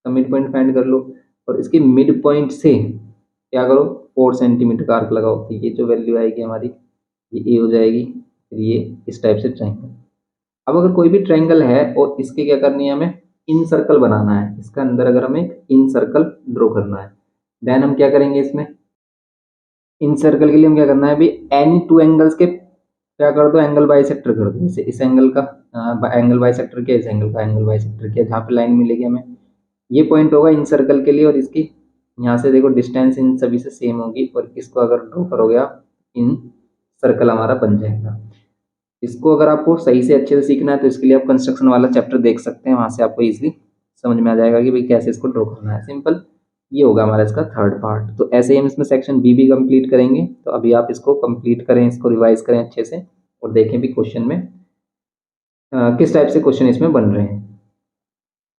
फाइंड कर लो, और इसके मिड पॉइंट से क्या करो 4 सेंटीमीटर का आर्क लगाओ, तो ये जो वैल्यू आएगी हमारी, ये A हो जाएगी, फिर ये इस टाइप से ट्रायंगल, अब अगर कोई भी ट्रायंगल है और इसके क्या करनी है, हमें इन सर्कल बनाना है, इसका अंदर अगर हमें इन सर्कल ड्रॉ करना है, देन हम क्या करेंगे, इसमें इन सर्कल के लिए हम क्या करना है, अभी एनी टू एंगल्स के क्या कर दो, एंगल बाइसेक्टर कर दो। जैसे इस एंगल का एंगल बाइसेक्टर किया, इस एंगल का एंगल बाइसेक्टर किया, जहाँ पे लाइन मिलेगी हमें, ये पॉइंट होगा इन सर्कल के लिए, और इसकी यहाँ से देखो डिस्टेंस इन सभी से सेम होगी, और इसको अगर ड्रॉ करोगे आप, इन सर्कल हमारा बन जाएगा। इसको अगर आपको सही से अच्छे से सीखना है तो इसके लिए आप कंस्ट्रक्शन वाला चैप्टर देख सकते हैं, वहाँ से आपको इजीली समझ में आ जाएगा कि भाई कैसे इसको ड्रॉ करना है। सिंपल ये होगा हमारा इसका थर्ड पार्ट। तो ऐसे ही हम इसमें सेक्शन बी भी कंप्लीट करेंगे। तो अभी आप इसको कंप्लीट करें, इसको रिवाइज करें अच्छे से, और देखें भी क्वेश्चन में किस टाइप से क्वेश्चन इसमें बन रहे हैं।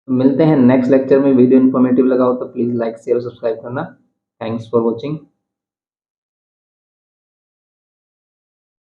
तो मिलते हैं नेक्स्ट लेक्चर में। वीडियो इन्फॉर्मेटिव लगा हो तो प्लीज़ लाइक शेयर और सब्सक्राइब करना। Thanks for watching.